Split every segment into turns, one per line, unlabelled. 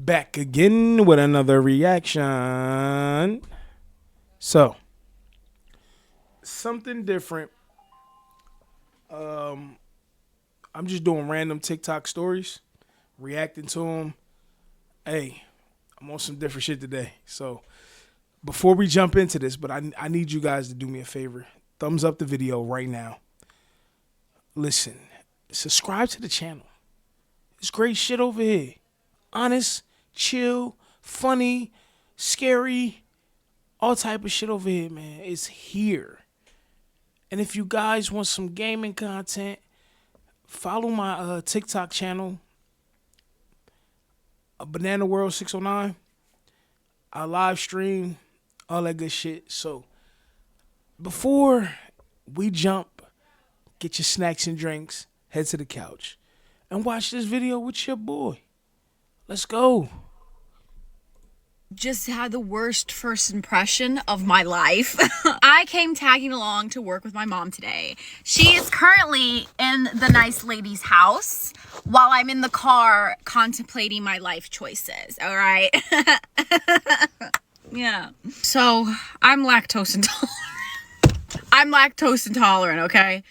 Back again with another reaction. So, something different. I'm just doing random TikTok stories, reacting to them. Hey, I'm on some different shit today. So, before we jump into this, but I need you guys to do me a favor. Thumbs up the video right now. Listen, subscribe to the channel. It's great shit over here. Honest, chill, funny, scary, all type of shit over here, man. It's here. And if you guys want some gaming content, follow my TikTok channel, Banana World 609. I live stream, all that good shit. So before we jump, get your snacks and drinks, head to the couch, and watch this video with your boy. Let's go.
Just had the worst first impression of my life. I came tagging along to work with my mom today. She is currently in the nice lady's house while I'm in the car contemplating my life choices, all right? Yeah. So, I'm lactose intolerant, okay?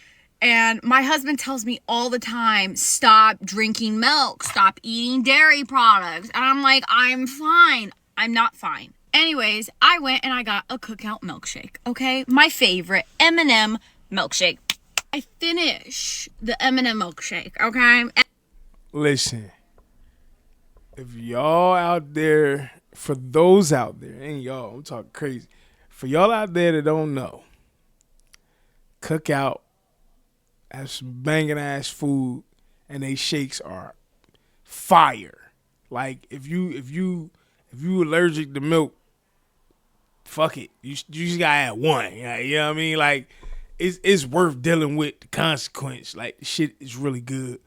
And my husband tells me all the time, stop drinking milk, stop eating dairy products. And I'm like, I'm fine. I'm not fine. Anyways, I went and I got a Cookout milkshake, okay? My favorite, M&M milkshake. I finish the M&M milkshake, okay?
Listen, if y'all out there, for those out there, and y'all, I'm talking crazy. For y'all out there that don't know, Cookout has some banging ass food, and they shakes are fire. Like if you allergic to milk, fuck it. You just gotta have one. You know what I mean? Like it's worth dealing with the consequence. Like the shit is really good.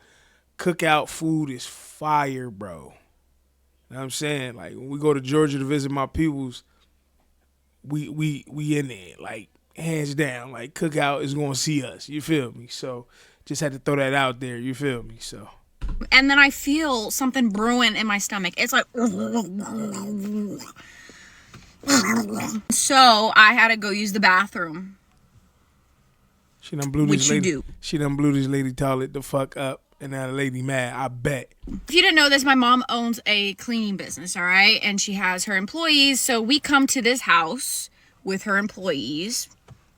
Cookout food is fire, bro. You know what I'm saying? Like when we go to Georgia to visit my peoples, we in there. Like hands down. Like Cookout is gonna see us. You feel me? So just had to throw that out there. You feel me? So.
And then I feel something brewing in my stomach. It's like, so I had to go use the bathroom.
She done blew this lady toilet the fuck up, and now the lady mad. I bet.
If you didn't know this, my mom owns a cleaning business, all right? And she has her employees. So we come to this house with her employees.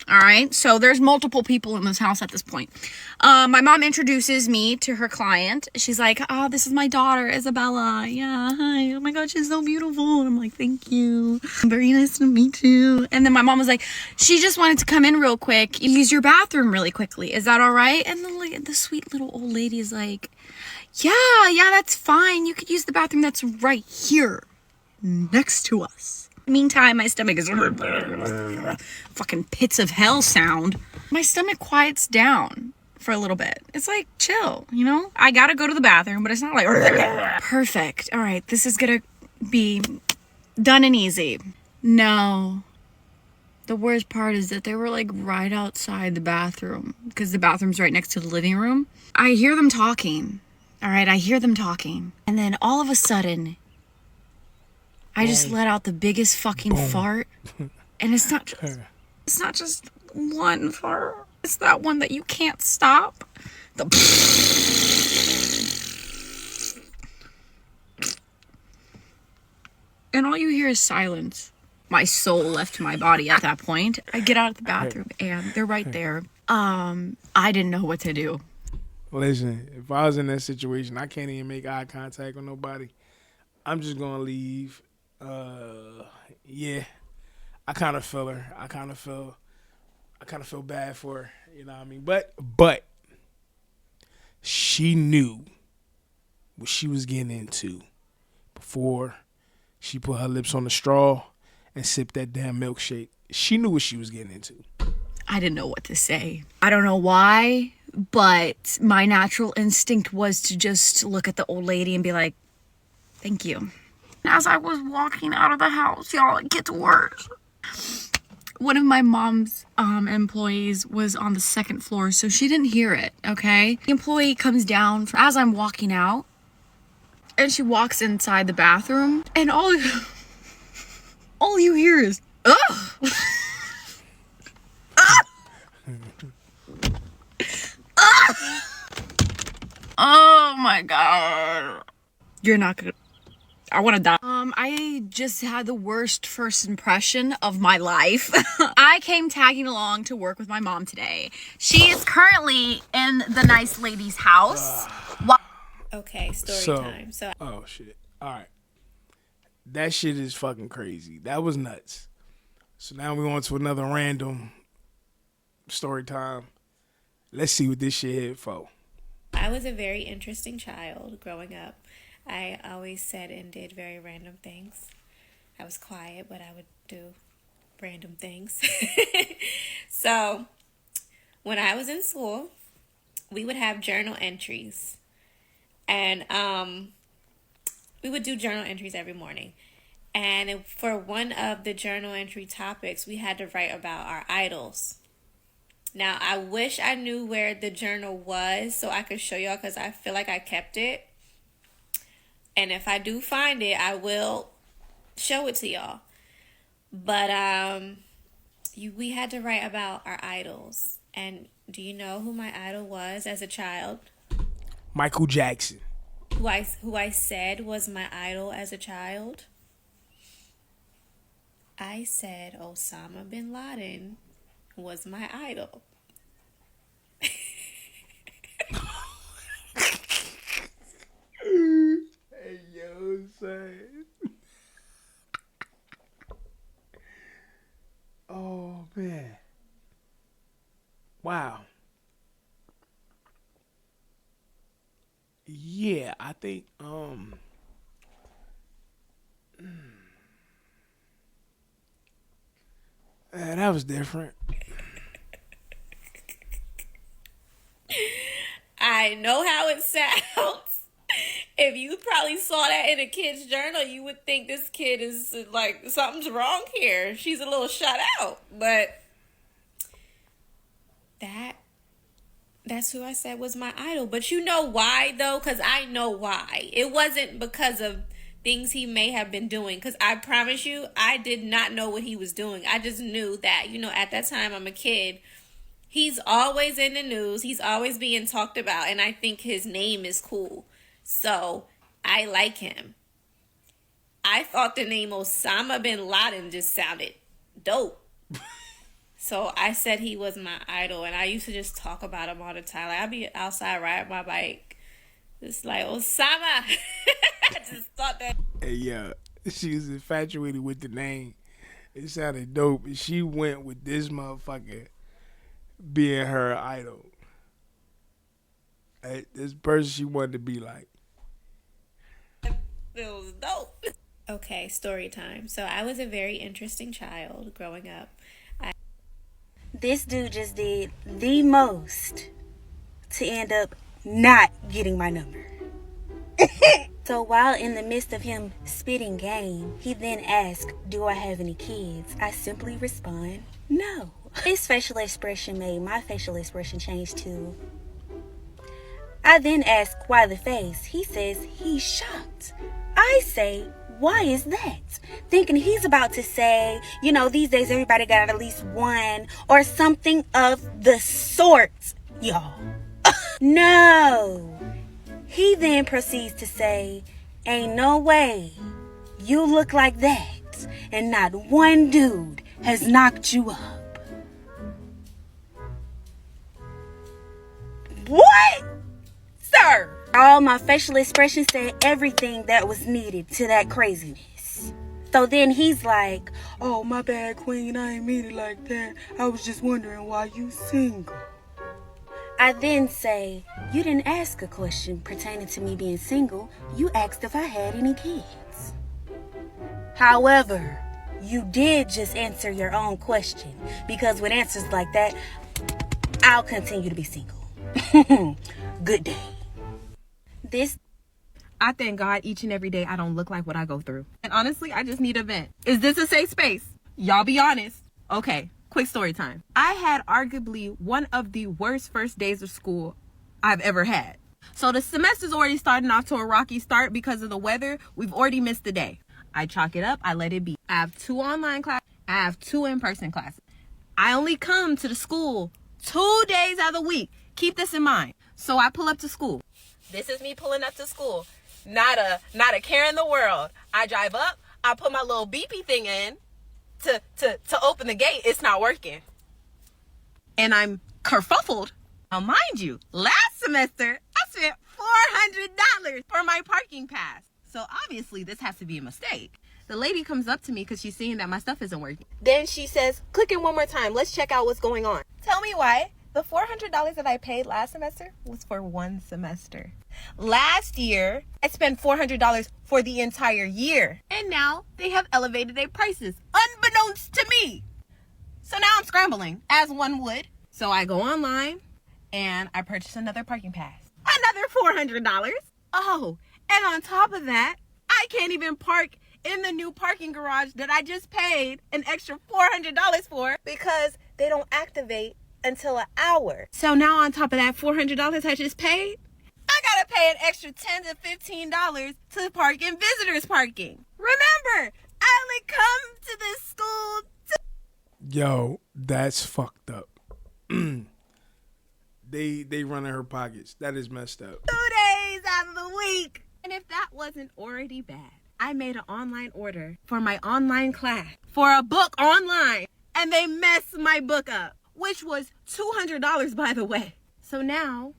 All right, so there's multiple people in this house at this point. My mom introduces me to her client. She's like, oh, this is my daughter, Isabella. Yeah, hi. Oh my God, she's so beautiful. And I'm like, thank you. Very nice to meet you. And then my mom was like, she just wanted to come in real quick, use your bathroom really quickly. Is that all right? And the sweet little old lady is like, yeah, that's fine. You could use the bathroom that's right here next to us. Meantime, my stomach is fucking pits of hell sound. My stomach quiets down for a little bit. It's like, chill, you know? I gotta go to the bathroom, but it's not like, perfect. All right, this is gonna be done and easy. No. The worst part is that they were like right outside the bathroom because the bathroom's right next to the living room. I hear them talking. All right, I hear them talking. And then all of a sudden, I just let out the biggest fucking fart, and it's not just one fart. It's that one that you can't stop. And all you hear is silence. My soul left my body at that point. I get out of the bathroom, and they're right there. I didn't know what to do.
Listen, if I was in that situation, I can't even make eye contact with nobody. I'm just gonna leave. Yeah, I kind of feel her. I kind of feel bad for her. You know what I mean? But she knew what she was getting into before she put her lips on the straw and sipped that damn milkshake. She knew what she was getting into.
I didn't know what to say. I don't know why, but my natural instinct was to just look at the old lady and be like, thank you. As I was walking out of the house, y'all, it gets worse. One of my mom's employees was on the second floor, so she didn't hear it, okay? The employee comes down as I'm walking out, And she walks inside the bathroom, and all you hear is, ugh. Oh my god. You're not gonna. I want to die. I just had the worst first impression of my life. I came tagging along to work with my mom today. She is currently in the nice lady's house.
Okay, story time.
Oh shit. All right. That shit is fucking crazy. That was nuts. So now we on to another random story time. Let's see what this shit hit for.
I was a very interesting child growing up. I always said and did very random things. I was quiet, but I would do random things. So, when I was in school, we would have journal entries. And we would do journal entries every morning. And for one of the journal entry topics, we had to write about our idols. Now, I wish I knew where the journal was so I could show y'all, because I feel like I kept it. And if I do find it, I will show it to y'all. But we had to write about our idols. And do you know who my idol was as a child?
Michael Jackson.
Who I said was my idol as a child? I said Osama bin Laden was my idol.
Hey, yo, son. Oh, man. Wow. Yeah, I think, that was different.
I know how it sounds. If you probably saw that in a kid's journal, you would think this kid is like, something's wrong here. She's a little shut out. But that's who I said was my idol. But you know why, though? Because I know why. It wasn't because of things he may have been doing. Because I promise you, I did not know what he was doing. I just knew that, at that time, I'm a kid. He's always in the news. He's always being talked about. And I think his name is cool. So, I like him. I thought the name Osama bin Laden just sounded dope. So, I said he was my idol. And I used to just talk about him all the time. Like, I'd be outside riding my bike. Just like, Osama. I just thought that.
Hey, yeah. She was infatuated with the name. It sounded dope. And she went with this motherfucker being her idol. This person she wanted to be like.
It was dope. Okay, story time. So I was a very interesting child growing up.
This dude just did the most to end up not getting my number. So while in the midst of him spitting game, he then asked, "Do I have any kids?" I simply respond, "No." His facial expression made my facial expression change to, I then ask, "Why the face?" He says he's shocked. I say, "Why is that?" Thinking he's about to say, these days everybody got at least one or something of the sort, y'all. No. He then proceeds to say, "Ain't no way you look like that and not one dude has knocked you up." What? Sir. All my facial expressions said everything that was needed to that craziness. So then he's like, "Oh, my bad, queen. I ain't mean it like that. I was just wondering why you single." I then say, "You didn't ask a question pertaining to me being single. You asked if I had any kids. However, you did just answer your own question, because with answers like that, I'll continue to be single. Good day."
I thank God each and every day I don't look like what I go through. And honestly, I just need a vent. Is this a safe space? Y'all be honest. Okay, quick story time. I had arguably one of the worst first days of school I've ever had. So the semester's already starting off to a rocky start because of the weather. We've already missed the day. I chalk it up. I let it be. I have 2 online classes. I have 2 in-person classes. I only come to the school 2 days out of the week. Keep this in mind. So I pull up to school. This is me pulling up to school. Not a care in the world. I drive up. I put my little beepy thing in to open the gate. It's not working. And I'm kerfuffled. Now, mind you, last semester, I spent $400 for my parking pass. So obviously, this has to be a mistake. The lady comes up to me because she's seeing that my stuff isn't working. Then she says, click in one more time. Let's check out what's going on. Tell me why. The $400 that I paid last semester was for 1 semester. Last year, I spent $400 for the entire year. And now they have elevated their prices, unbeknownst to me. So now I'm scrambling, as one would. So I go online and I purchase another parking pass. Another $400. Oh, and on top of that, I can't even park in the new parking garage that I just paid an extra $400 for because they don't activate until an hour. So now on top of that $400 I just paid, I gotta pay an extra $10 to $15 to park in visitors parking. Remember, I only come to this school
Yo, that's fucked up. They run in her pockets. That is messed up.
2 days out of the week. And if that wasn't already bad, I made an online order for my online class for a book online, and they messed my book up, which was $200, by the way. So now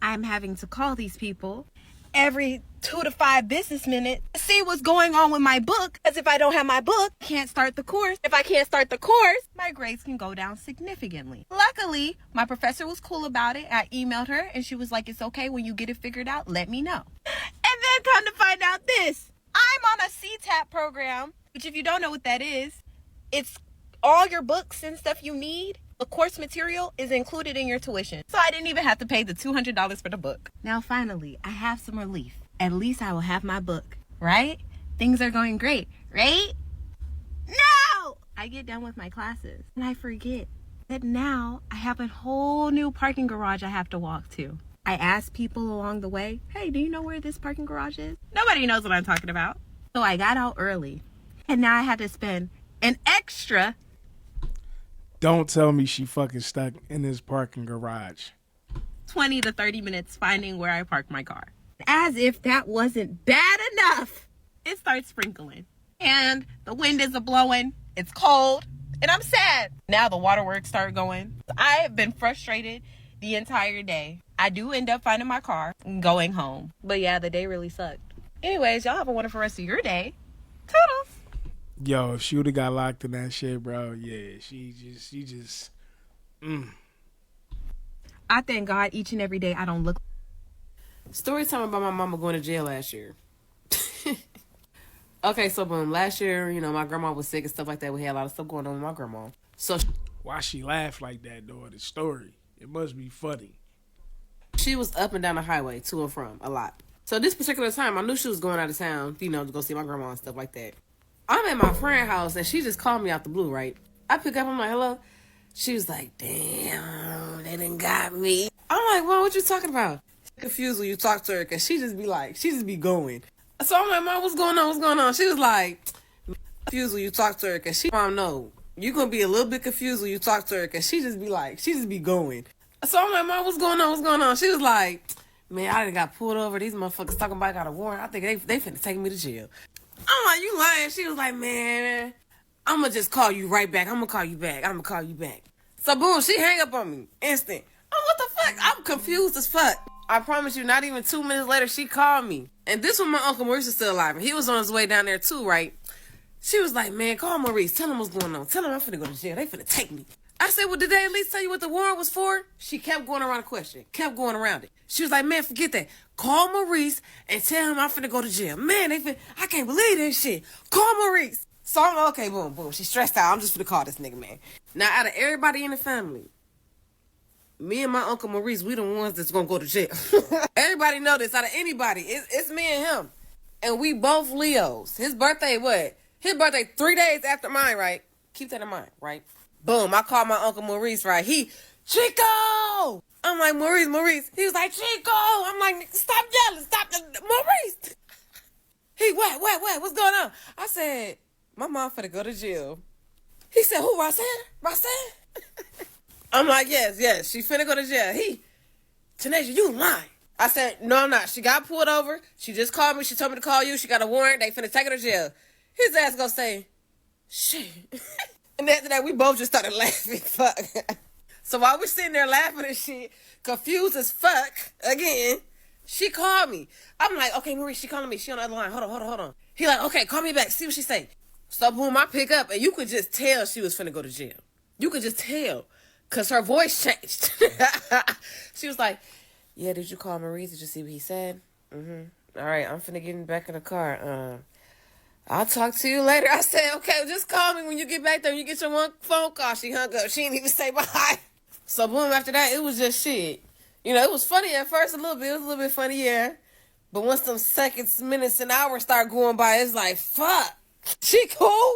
I'm having to call these people every 2 to 5 business minutes to see what's going on with my book. Because if I don't have my book, I can't start the course. If I can't start the course, my grades can go down significantly. Luckily, my professor was cool about it. I emailed her and she was like, it's okay, when you get it figured out, let me know. And then come to find out this. I'm on a CTAP program, which if you don't know what that is, it's all your books and stuff you need. The course material is included in your tuition. So I didn't even have to pay the $200 for the book. Now finally, I have some relief. At least I will have my book, right? Things are going great, right? No! I get done with my classes and I forget that now I have a whole new parking garage I have to walk to. I ask people along the way, hey, do you know where this parking garage is? Nobody knows what I'm talking about. So I got out early and now I had to spend an extra.
Don't tell me she fucking stuck in this parking garage.
20 to 30 minutes finding where I parked my car. As if that wasn't bad enough, it starts sprinkling. And the wind is a-blowing, it's cold, and I'm sad. Now the waterworks start going. I have been frustrated the entire day. I do end up finding my car and going home. But yeah, the day really sucked. Anyways, y'all have a wonderful rest of your day. Toodles.
Yo, if she would have got locked in that shit, bro, yeah, she just.
I thank God each and every day I don't look.
Story time about my mama going to jail last year. Okay, so boom, last year, my grandma was sick and stuff like that. We had a lot of stuff going on with my grandma. So
Why she laugh like that, though, the story? It must be funny.
she was up and down the highway to and from a lot. So this particular time, I knew she was going out of town, to go see my grandma and stuff like that. I'm at my friend's house and she just called me out the blue, right? I pick up, I'm like, hello? She was like, damn, they done got me. I'm like, well, what you talking about? Confused when you talk to her because she just be going. So I'm like, Mom, what's going on? She was like, confused when you talk to her because Mom, no, you're going to be a little bit confused when you talk to her because she just be going. So I'm like, Mom, what's going on? She was like, man, I done got pulled over. These motherfuckers talking about I got a warrant. I think they finna take me to jail. I'm like, you lying? She was like, man, I'm going to just call you right back. I'm going to call you back. So boom, she hang up on me. Instant. Oh, what the fuck? I'm confused as fuck. I promise you, not even 2 minutes later, she called me. And this when my Uncle Maurice is still alive. And he was on his way down there too, right? She was like, man, call Maurice. Tell him what's going on. Tell him I'm finna go to jail. They finna take me. I said, well, did they at least tell you what the warrant was for? She kept going around the question. Kept going around it. She was like, man, forget that. Call Maurice and tell him I'm finna go to jail. Man, I can't believe this shit. Call Maurice. So I'm like, okay, boom. She stressed out. I'm just finna call this nigga, man. Now, out of everybody in the family, me and my Uncle Maurice, we the ones that's gonna go to jail. Everybody know this. Out of anybody, it's me and him. And we both Leos. His birthday, what? His birthday 3 days after mine, right? Keep that in mind, right? Boom, I called my Uncle Maurice, right? Chico! I'm like, Maurice. He was like, Chico. I'm like, stop yelling. Maurice. He, what? What's going on? I said, my mom finna go to jail. He said, who, Roxanne? I'm like, yes, she finna go to jail. Tanasia, you lying. I said, no, I'm not. She got pulled over. She just called me. She told me to call you. She got a warrant. They finna take her to jail. His ass gonna say, shit. And after that, we both just started laughing. Fuck. So while we're sitting there laughing and shit, confused as fuck, again, she called me. I'm like, okay, Marie, she calling me. She on the other line. Hold on. He like, okay, call me back. See what she say. So boom, I pick up, and you could just tell she was finna go to jail. You could just tell, because her voice changed. She was like, yeah, did you call Maurice? Did you see what he said? Mm-hmm. All right, I'm finna get back in the car. I'll talk to you later. I said, okay, just call me when you get back there. You get your one phone call. She hung up. She didn't even say bye. So boom, after that, it was just shit. You know, it was funny at first a little bit. It was a little bit funny, yeah. But once them seconds, minutes, and hours start going by, it's like, fuck. She cool?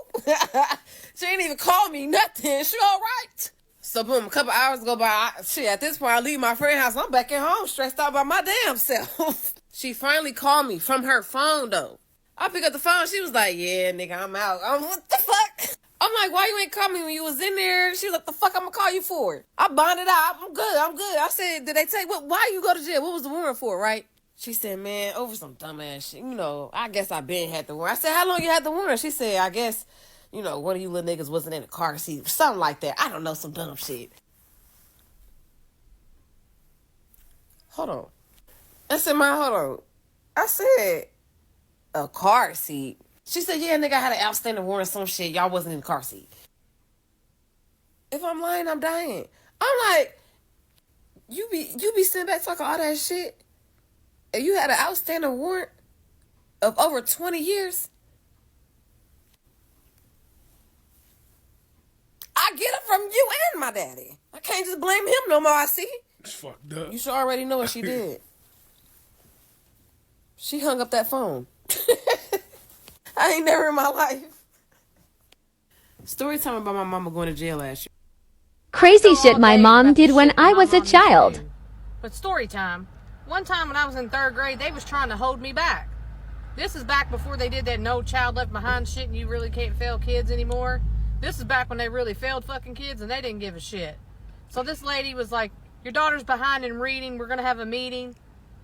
She ain't even call me nothing. She all right? So boom, a couple hours go by. At this point, I leave my friend's house. I'm back at home, stressed out by my damn self. She finally called me from her phone, though. I pick up the phone. She was like, yeah, nigga, I'm out. I'm what the fuck? I'm like, why you ain't call me when you was in there? She was like, the fuck I'm gonna call you for? I bonded out. I'm good. I said, did they take, why you go to jail? What was the warrant for, right? She said, man, over some dumbass shit. You know, I guess I been had the warrant. I said, how long you had the warrant? She said, I guess, you know, one of you little niggas wasn't in the car seat. Something like that. I don't know, some dumb shit. Hold on. I said, hold on. I said, a car seat. She said, yeah, nigga, I had an outstanding warrant, some shit. Y'all wasn't in the car seat. If I'm lying, I'm dying. I'm like, you be sitting back talking all that shit, and you had an outstanding warrant of over 20 years? I get it from you and my daddy. I can't just blame him no more, I see.
It's fucked up.
You should already know what she did. She hung up that phone. I ain't never in my life. Story time about my mama going to jail last year.
Crazy shit my mom did when I was a child.
But story time. One time when I was in 3rd grade, they was trying to hold me back. This is back before they did that no child left behind shit and you really can't fail kids anymore. This is back when they really failed fucking kids and they didn't give a shit. So this lady was like, your daughter's behind in reading. We're going to have a meeting.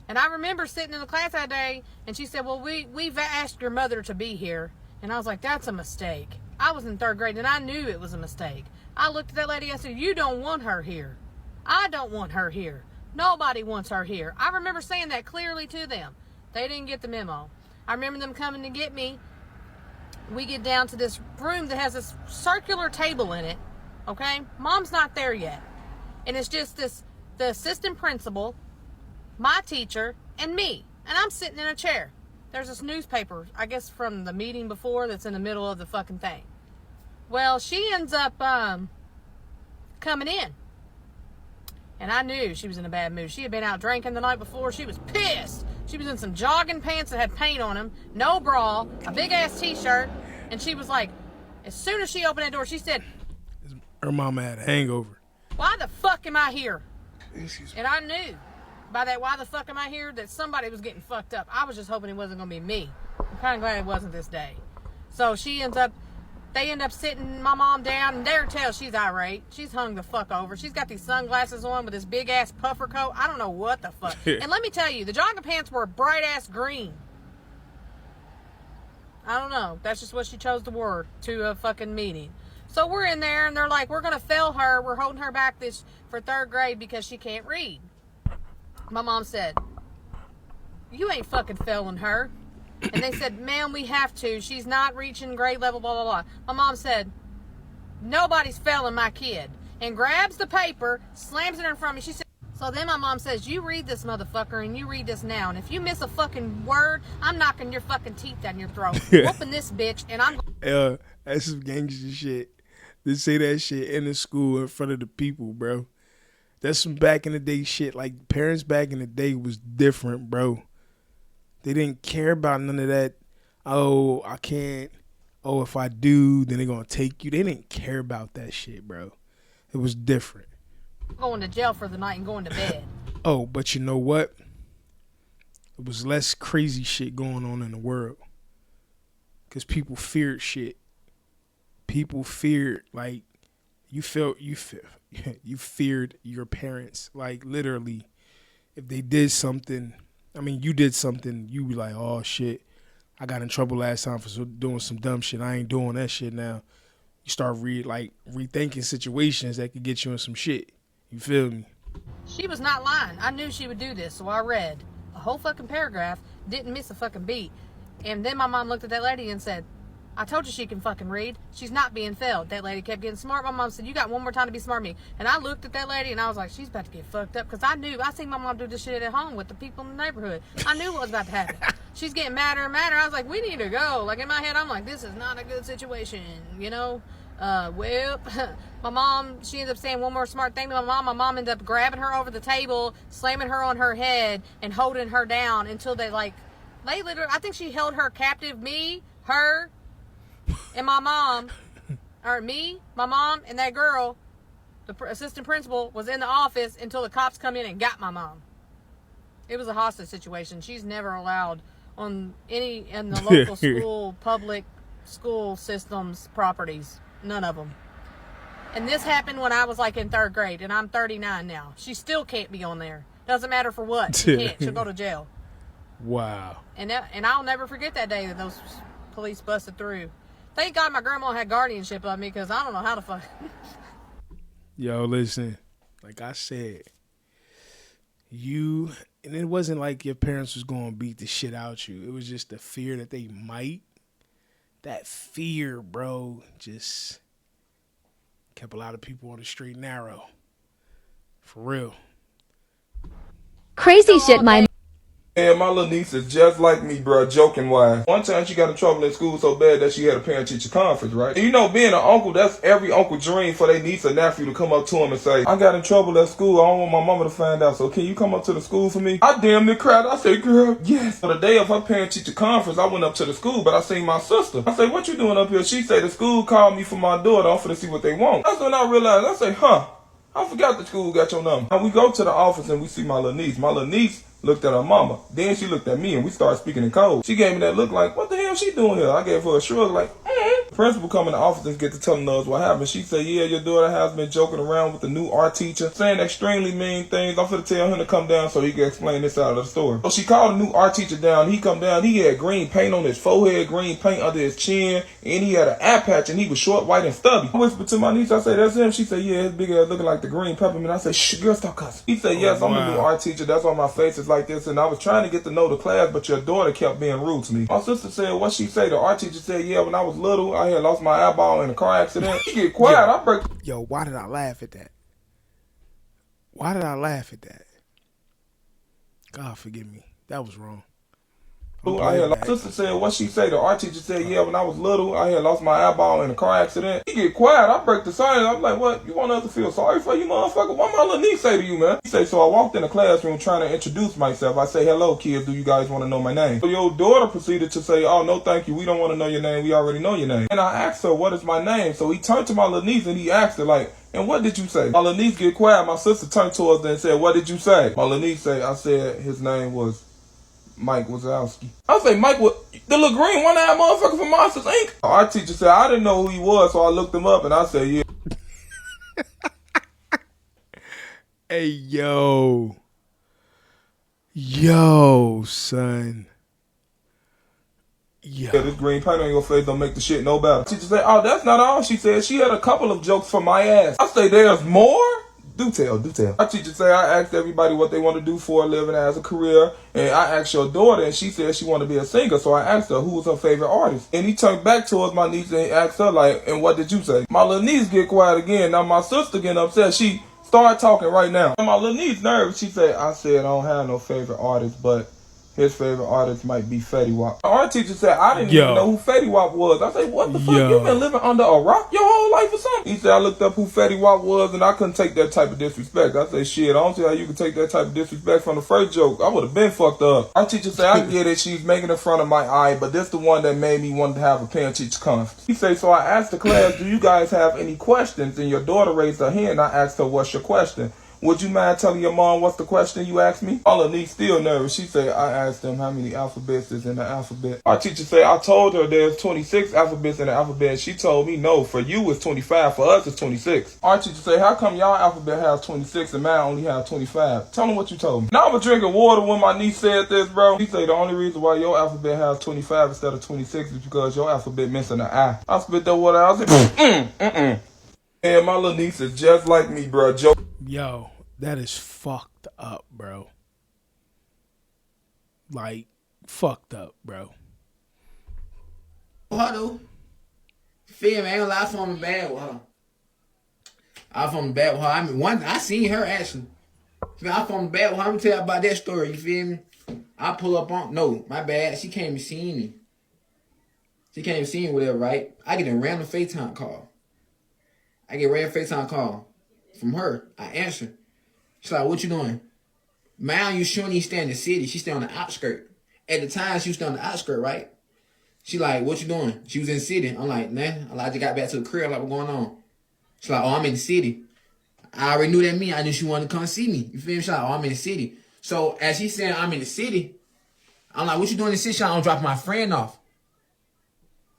And I remember sitting in the class that day, and she said, well, we've asked your mother to be here. And I was like, that's a mistake. I was in 3rd grade, and I knew it was a mistake. I looked at that lady, and I said, you don't want her here. I don't want her here. Nobody wants her here. I remember saying that clearly to them. They didn't get the memo. I remember them coming to get me. We get down to this room that has this circular table in it, okay? Mom's not there yet. And it's just the assistant principal, my teacher, and me. And I'm sitting in a chair. There's this newspaper, I guess from the meeting before, that's in the middle of the fucking thing. Well, she ends up coming in. And I knew she was in a bad mood. She had been out drinking the night before. She was pissed. She was in some jogging pants that had paint on them, no bra, a big-ass t-shirt. And she was like, as soon as she opened that door, she said,
Her mama had a hangover.
why the fuck am I here?
Excuse me.
And I knew by that why the fuck am I here that somebody was getting fucked up. I was just hoping it wasn't going to be me. I'm kind of glad it wasn't this day. So they end up sitting my mom down, and there tell she's irate. She's hung the fuck over. She's got these sunglasses on with this big ass puffer coat. I don't know what the fuck. And let me tell you, the jogging pants were bright ass green. I don't know. That's just what she chose to wear to a fucking meeting. So we're in there, and they're like, we're going to fail her. We're holding her back for 3rd grade because she can't read. My mom said, you ain't fucking failing her. And they said, ma'am, we have to. She's not reaching grade level, blah, blah, blah. My mom said, nobody's failing my kid. And grabs the paper, slams it in front of me. She said, so then my mom says, you read this motherfucker, and you read this now. And if you miss a fucking word, I'm knocking your fucking teeth down your throat. Whooping this bitch, and I'm...
That's some gangster shit. They say that shit in the school in front of the people, bro. That's some back in the day shit. Like, parents back in the day was different, bro. They didn't care about none of that. Oh, I can't. Oh, if I do, then they're going to take you. They didn't care about that shit, bro. It was different.
going to jail for the night and going to bed.
Oh, but you know what? It was less crazy shit going on in the world. Because people feared shit. People feared, like, you feared your parents. Like, literally, if they did something, I mean, you did something, you be like, oh, shit, I got in trouble last time for doing some dumb shit. I ain't doing that shit now. You start rethinking situations that could get you in some shit. You feel me?
She was not lying. I knew she would do this, so I read a whole fucking paragraph, didn't miss a fucking beat. And then my mom looked at that lady and said, I told you she can fucking read. She's not being failed. That lady kept getting smart. My mom said, you got one more time to be smart with me. And I looked at that lady and I was like, she's about to get fucked up. Because I seen my mom do this shit at home with the people in the neighborhood. I knew what was about to happen. She's getting madder and madder. I was like, we need to go. Like, in my head, I'm like, this is not a good situation, you know? Well, my mom, she ended up saying one more smart thing to my mom. My mom ended up grabbing her over the table, slamming her on her head, and holding her down until they literally, I think she held her captive, me, her, and my mom, or me, my mom, and that girl, the assistant principal, was in the office until the cops come in and got my mom. It was a hostage situation. She's never allowed in the local school, public school systems properties. None of them. And this happened when I was like in 3rd grade, and I'm 39 now. She still can't be on there. Doesn't matter for what. She can't. She'll go to jail.
Wow.
And I'll never forget that day that those police busted through. Thank God my grandma had guardianship of me, because I don't know how to fuck.
Yo, listen. Like I said, and it wasn't like your parents was going to beat the shit out you. It was just the fear that they might. That fear, bro, just kept a lot of people on the straight and narrow. For real.
Crazy shit, my
And my little niece is just like me, bro, joking wise. One time she got in trouble in school so bad that she had a parent-teacher conference, right? And you know, being an uncle, that's every uncle dream for their niece or nephew to come up to him and say, I got in trouble at school. I don't want my mama to find out, so can you come up to the school for me? I damn near cried. I said, girl, yes. So the day of her parent-teacher conference, I went up to the school, but I seen my sister. I said, what you doing up here? She said, the school called me for my daughter. I'm finna see what they want. That's when I realized, I say, I forgot the school got your number. And we go to the office and we see my little niece. My little niece looked at her mama. Then she looked at me and we started speaking in code. She gave me that look like, what the hell she doing here? I gave her a shrug like, The principal come in the office and get to telling us what happened. She said, yeah, your daughter has been joking around with the new art teacher, saying extremely mean things. I'm finna tell him to come down so he can explain this out of the story. So she called the new art teacher down. He come down. He had green paint on his forehead, green paint under his chin, and he had an eye patch, and he was short, white, and stubby. I whispered to my niece, I said, that's him. She said, yeah, his big ass looking like the green peppermint. I said, shh, girl, stop cussing. He said, yes, I'm the new art teacher. That's why my face is like this. And I was trying to get to know the class, but your daughter kept being rude to me. My sister said, what she say? The art teacher said, yeah, when I was little, I had lost my eyeball in a car accident. She get quiet. I break.
Yo, why did I laugh at that? Why did I laugh at that? God forgive me. That was wrong.
My sister said, what she say? The art teacher said, yeah, when I was little, I had lost my eyeball in a car accident. He get quiet. I break the silence. I'm like, what? You want us to feel sorry for you, motherfucker? What my little niece say to you, man? He say, so I walked in the classroom trying to introduce myself. I say, hello, kids. Do you guys want to know my name? So your daughter proceeded to say, oh, no, thank you. We don't want to know your name. We already know your name. And I asked her, what is my name? So he turned to my little niece and he asked her, like, and what did you say? My little niece get quiet. My sister turned towards her and said, what did you say? My little niece say, I said his name was Mike Wazowski. I say, Mike, the little green one-eyed motherfucker from Monsters, Inc. Our teacher said, I didn't know who he was, so I looked him up, and I said, yeah.
Hey, yo. Yo, son. Yo.
Yeah, this green paint on your face don't make the shit no better. Teacher said, oh, that's not all. She said she had a couple of jokes for my ass. I say, there's more? Do tell. Our teacher say, I asked everybody what they want to do for a living as a career, and I asked your daughter, and she said she wanted to be a singer, so I asked her who was her favorite artist. And he turned back towards my niece and asked her, like, and what did you say? My little niece get quiet again. Now my sister getting upset. She started talking right now. And my little niece nervous. She said, I don't have no favorite artist, but his favorite artist might be Fetty Wap. Our teacher said, I didn't even know who Fetty Wap was. I said, what the fuck? You been living under a rock your whole life or something? He said, I looked up who Fetty Wap was and I couldn't take that type of disrespect. I said, shit, I don't see how you can take that type of disrespect from the first joke. I would have been fucked up. Our teacher said, I get it. She's making it fun of my eye, but this the one that made me want to have a parent-teacher conference. He said, so I asked the class, do you guys have any questions? And your daughter raised her hand. I asked her, what's your question? Would you mind telling your mom what's the question you asked me? All Niece still nervous. She said, I asked them how many alphabets is in the alphabet. Our teacher said, I told her there's 26 alphabets in the alphabet. She told me, no, for you it's 25, for us it's 26. Our teacher said, how come y'all alphabet has 26 and mine only has 25? Tell them what you told me. Now I was drinking water when my niece said this, bro. She said the only reason why your alphabet has 25 instead of 26 is because your alphabet missing an I. I spit that water out. I said, And my little niece is just like me, bro.
Yo, that is fucked up, bro. Like, fucked up, bro.
Though. Feel me, I ain't gonna lie, I from bad with her. I from bad with her. I mean, I seen her actually. I from bad with her. I'm gonna tell you about that story, you feel me? I pull up on, no, my bad. She came and seen me. She came and seen me, whatever, right? I get a random FaceTime call. From her. I answer. She's like, what you doing? Man, you shouldn't stay in the city. She stay on the outskirt. At the time, she was still on the outskirt, right? She like, what you doing? She was in the city. I'm like, nah. I just got back to the crib. Like, what's going on? She's like, oh, I'm in the city. I already knew that mean. I knew she wanted to come see me. You feel me? She's like, oh, I'm in the city. So as she said, I'm in the city, I'm like, what you doing in the city? She's like, I'm dropping my friend off.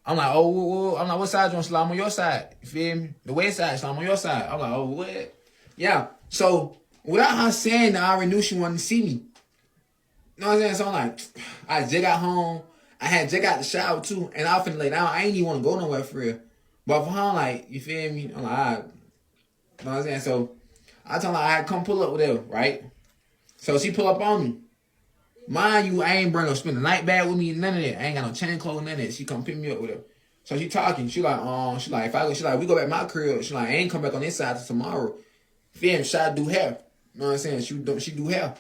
I'm like, oh, I'm like, what side you want? I'm on your side. You feel me? The west side, so I'm on your side. I'm like, oh, what? Yeah. So without her saying that, I already knew she wanted to see me. You know what I'm saying? So I'm like, I just got home. I had just got the shower too, and I was finna lay down. I ain't even want to go nowhere for real. But for her, I'm like, you feel me? I'm like, all right. You know what I'm saying? So I told her I had to come pull up with her, right? So she pull up on me. Mind you, I ain't bring no spend the night bag with me, none of that. I ain't got no chain clothes, none of that. She come pick me up with her. So she talking. She like, we go back to my crib. She like, I ain't come back on this side till tomorrow. Feel me? She do hair. You know what I'm saying? She do hair.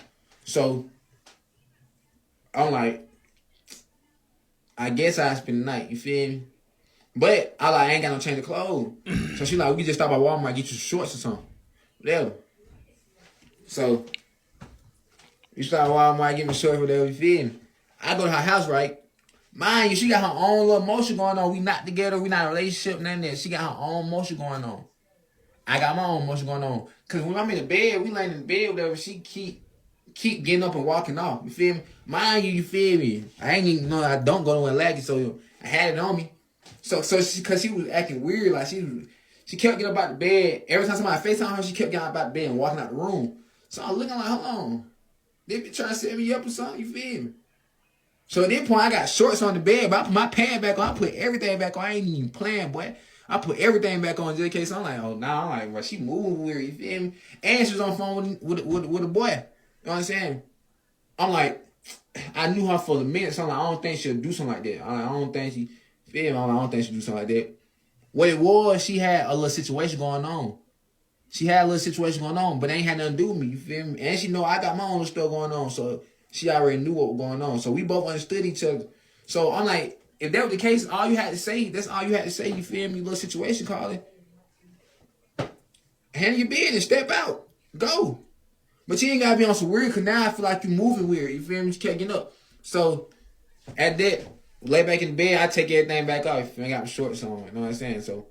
So I'm like, I guess I spend the night. You feel me? But I ain't got no change of clothes. So she like, we just stop by Walmart and get you shorts or something. Whatever. So we start at Walmart, get me shorts, whatever, you feel me? I go to her house, right? Mind you, she got her own little motion going on. We not together, we not in a relationship, none of that. She got her own motion going on. I got my own motion going on. Cause when I'm in the bed, we laying in the bed, whatever, she keep getting up and walking off. You feel me? Mind you feel me? I ain't even know I don't go nowhere laggy, so I had it on me. So cause she was acting weird, like she kept getting up out the bed. Every time somebody FaceTime her, she kept getting up out the bed and walking out the room. So I'm looking like, hold on. They be trying to set me up or something, you feel me? So at this point, I got shorts on the bed, but I put my pants back on. I put everything back on. I ain't even playing, boy. I put everything back on just in case. I'm like, oh, nah. I'm like, well, she moving weird, you feel me? And she was on the phone with a boy. You know what I'm saying? I'm like, I knew her for a minute, so I'm like, I don't think she'll do something like that. I'm like, I don't think she, feel me? I'm like, I don't think she'll do something like that. What it was, she had a little situation going on. But it ain't had nothing to do with me, you feel me? And she know I got my own stuff going on, so she already knew what was going on. So we both understood each other. So I'm like, if that was the case, all you had to say, that's all you had to say, you feel me? Little situation, Carly. Handle your business, step out, go. But you ain't gotta be on some weird, cause now I feel like you moving weird, you feel me? You can't get up. So at that, lay back in the bed, I take everything back off. I got my shorts on, you know what I'm saying? So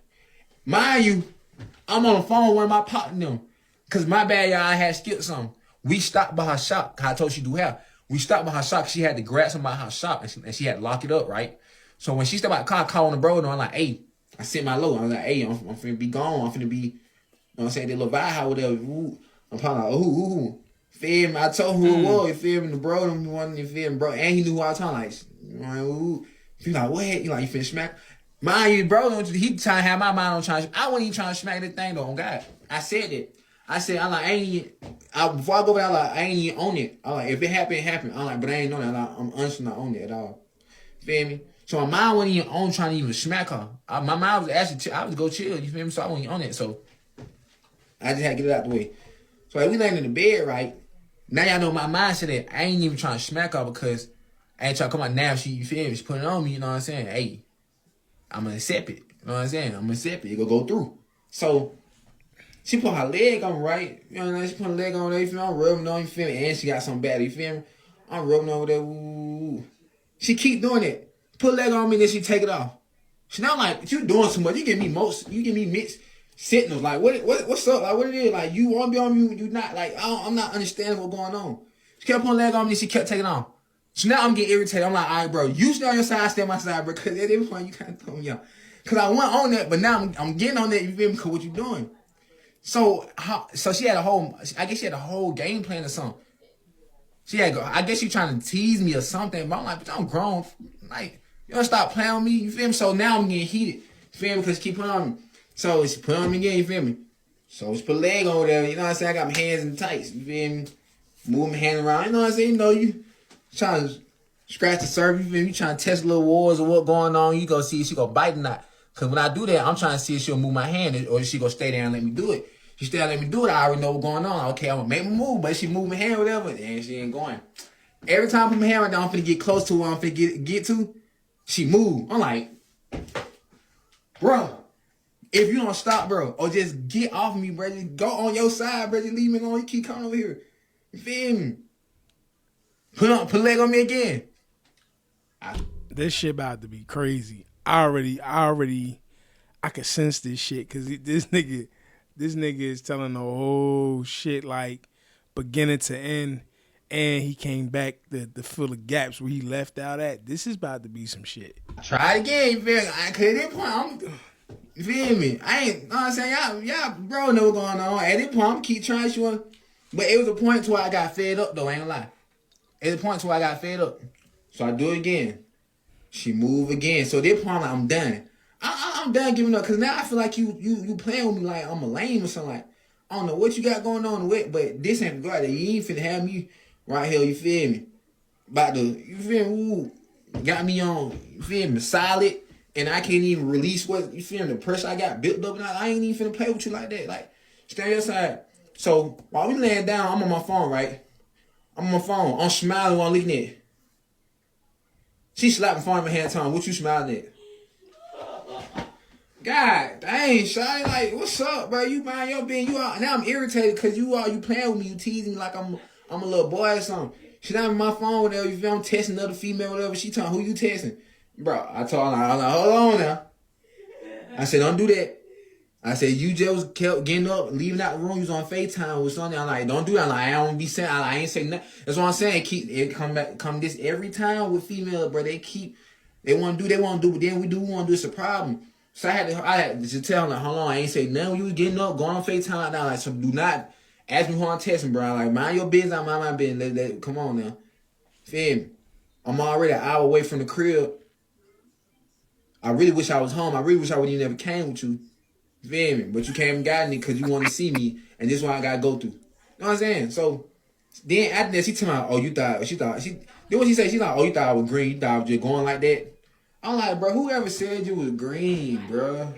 mind you, I'm on the phone with one of my partners, cause my bad, y'all, I had skipped something. We stopped by her shop, cause I told she do hair. We stopped by her shop, she had to grab something by her shop, and she had to lock it up, right? So when she stepped out the car, I called on the bro, and I'm like, hey, I sent my low. I was like, hey, I'm finna be gone. I'm finna be, you know what I'm saying, that little vibe, whatever. Ooh. I'm probably like, ooh. Feel me? I told who it was, you feel me? The bro, them one, you feel me, bro? And he knew who I was talking, like, ooh. He like, what? He like, you finna smack? Mind you, bro, he trying to have my mind on trying to, I wasn't even trying to smack that thing, though, on God. I said that. I said, I'm like, before I go back, I ain't even on it. I'm like, if it happened, it happened. I'm like, but I ain't on it. I'm honestly not on it at all. Feel me? So my mind wasn't even on trying to even smack her. My mind was actually, I was go chill, you feel me? So I wasn't on it. So I just had to get it out the way. So like, we laying in the bed, right? Now y'all know my mindset that I ain't even trying to smack her because I ain't trying to come out now. She, you feel me? She put it on me, you know what I'm saying? Hey, I'm gonna accept it. You know what I'm saying? I'm gonna accept it. It gonna go through. So she put her leg on, right? You know what I'm saying? She put her leg on there, you feel me? I'm rubbing on, you feel me? And she got something bad, you feel me? I'm rubbing over there, ooh. She keep doing it. Put a leg on me, then she take it off. She not like, you doing too much. You give me mixed signals. Like, what's up? Like, what it is? Like, you want to be on me? You not? Like, I'm not understanding what's going on. She kept putting leg on me. She kept taking off. So now I'm getting irritated. I'm like, all right, bro, you stay on your side, I stay on my side, bro. Because at every point you kind of throw me out. Because I went on that, but now I'm getting on that. You feel me? Because what you doing? So she had I guess she had a whole game plan or something. I guess she trying to tease me or something. But I'm like, but I'm grown. Like, you don't stop playing with me. You feel me? So now I'm getting heated. You feel me? Because she keep putting on me. So she put on me again. You feel me? So she put a leg over there. You know what I'm saying? I got my hands in tights. You feel me? Move my hand around. You know what I'm saying? You know, you trying to scratch the surface. You feel me? You trying to test little wars or what going on. You go see if she go bite or not. Because when I do that, I'm trying to see if she'll move my hand or if she go stay there and let me do it. She stay there and let me do it. I already know what's going on. Okay, I'm going to make my move. But if she move my hand or whatever, and she ain't going. Every time I put my hand right down, I'm finna get close to where I'm finna get to, she move. I'm like, bro, if you don't stop, bro, or just get off me, bro, just go on your side, bro, just leave me alone. You keep coming over here. You feel me? Put a leg on me again.
This shit about to be crazy. I could sense this shit because this nigga is telling the whole shit like beginning to end, and he came back to fill the gaps where he left out at. This is about to be some shit.
Try it again, you feel me? Cause at this point, you feel me? I ain't, know what I'm saying? Y'all, bro, know what's going on. At this point, I'm keep trying to, but it was a point to where I got fed up, though, I ain't gonna lie. It was a point to where I got fed up. So I do it again. She move again. So at this point, I'm done. I'm done giving up, because now I feel like you playing with me like I'm a lame or something. Like, I don't know what you got going on with, but this ain't go out there. You ain't finna have me right here, you feel me? About to, you feel me? Ooh, got me on, you feel me? Solid, and I can't even release what, you feel me? The pressure I got built up, and I ain't even finna play with you like that. Like, stay on your side. So, while we laying down, I'm on my phone, right? I'm on my phone. I'm smiling while I'm looking at it. She slapped my phone in my hand, telling me, what you smiling at? God dang, Shawty, like, what's up, bro? You mind your being, you out. Now I'm irritated because you playing with me, you teasing me like I'm a little boy or something. She not on my phone, whatever. You feel I'm texting another female, whatever. She telling who you texting, bro. I told her, I'm like, hold on now. I said, don't do that. I said, you just kept getting up, leaving out the room. You was on FaceTime with something. I'm like, don't do that. I'm like, I don't be saying, I ain't saying nothing. That's what I'm saying. It come this every time with female, bro. They want to do, but then we want to do. It's a problem. So I had to tell them, like, hold on, I ain't say nothing. You was getting up, going on FaceTime now. Like, so do not ask me who I'm texting, bro. Like, mind your business, I mind my business. Come on now. Feel me? I'm already an hour away from the crib. I really wish I was home. I really wish I would have never came with you. Feel me? But you came and got me because you want to see me, and this is what I got to go through. You know what I'm saying? So, then after that, she told me, oh, then what she said, she's like, oh, you thought I was green. You thought I was just going like that. I'm like, bro, whoever said you was green, bro?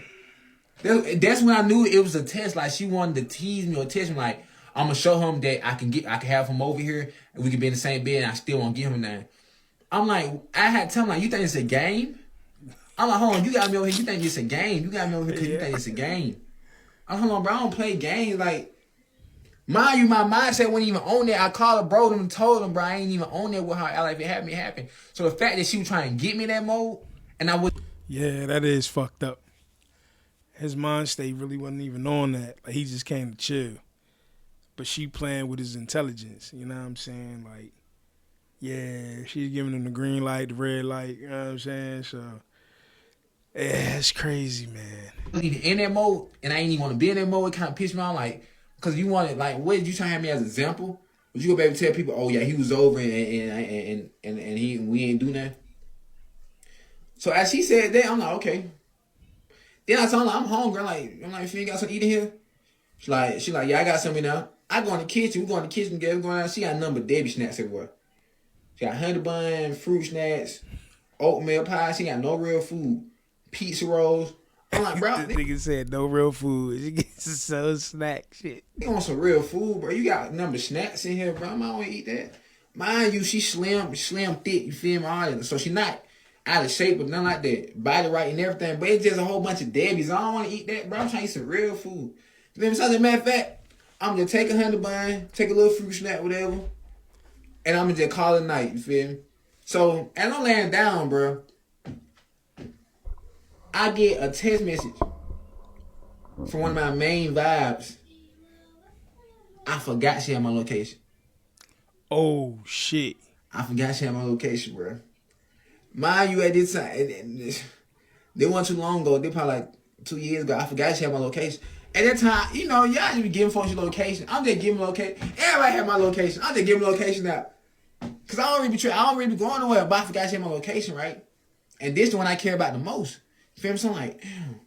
That's when I knew it was a test. Like, she wanted to tease me or test me. Like, I'm gonna show him that I can have him over here and we can be in the same bed and I still won't give him that. I'm like, I had to tell him, like, you think it's a game? I'm like, hold on, you got me over here. You think it's a game? You got me over here because you think it's a game. I'm like, hold on, bro, I don't play games. Like, mind you, my mindset wasn't even on there. I called a bro and told him, bro, I ain't even on there with how like, if it happened, it happened. So the fact that she was trying to get me in that mode, and I would.
Yeah, that is fucked up. His mind state really wasn't even on that. Like, he just came to chill. But she playing with his intelligence. You know what I'm saying? Like, yeah, she's giving him the green light, the red light. You know what I'm saying? So, yeah, it's crazy, man.
In that mode, and I ain't even want to be in that mode. It kind of pissed me off, like, because you wanted, like, what did you trying to have me as an example? Would you go back and tell people, oh, yeah, he was over and we ain't do nothing? So as she said that, I'm like, okay. Then I told her, I'm hungry. I'm like, if you ain't got something to eat in here? She like, yeah, I got something now. I go in the kitchen. We go in the kitchen together. Going out. She got nothing but Debbie snacks everywhere. She got honey bun, fruit snacks, oatmeal pie. She got no real food. Pizza rolls. I'm like, bro.
This nigga said no real food. She gets some snack shit.
You want some real food, bro. You got number snacks in here, bro. I don't eat that. Mind you, she slim thick. You feel me? All that. So she not out of shape or nothing like that. Body right and everything. But it's just a whole bunch of Debbies. I don't want to eat that, bro. I'm trying to eat some real food. You feel me? So as a matter of fact, I'm going to take a honey bun, take a little fruit snack, whatever, and I'm going to just call it a night. You feel me? So, as I'm laying down, bro, I get a text message for one of my main vibes, I forgot she had my location.
Oh shit!
I forgot she had my location, bro. Mind you, at this time, they wasn't too long ago. They probably like 2 years ago. I forgot she had my location. At that time, you know, y'all just be giving folks your location. I'm just giving location. Everybody had my location. I'm just giving location out. Cause I don't really be going nowhere, but I forgot she had my location, right? And this is the one I care about the most. You feel me? So I'm like, damn.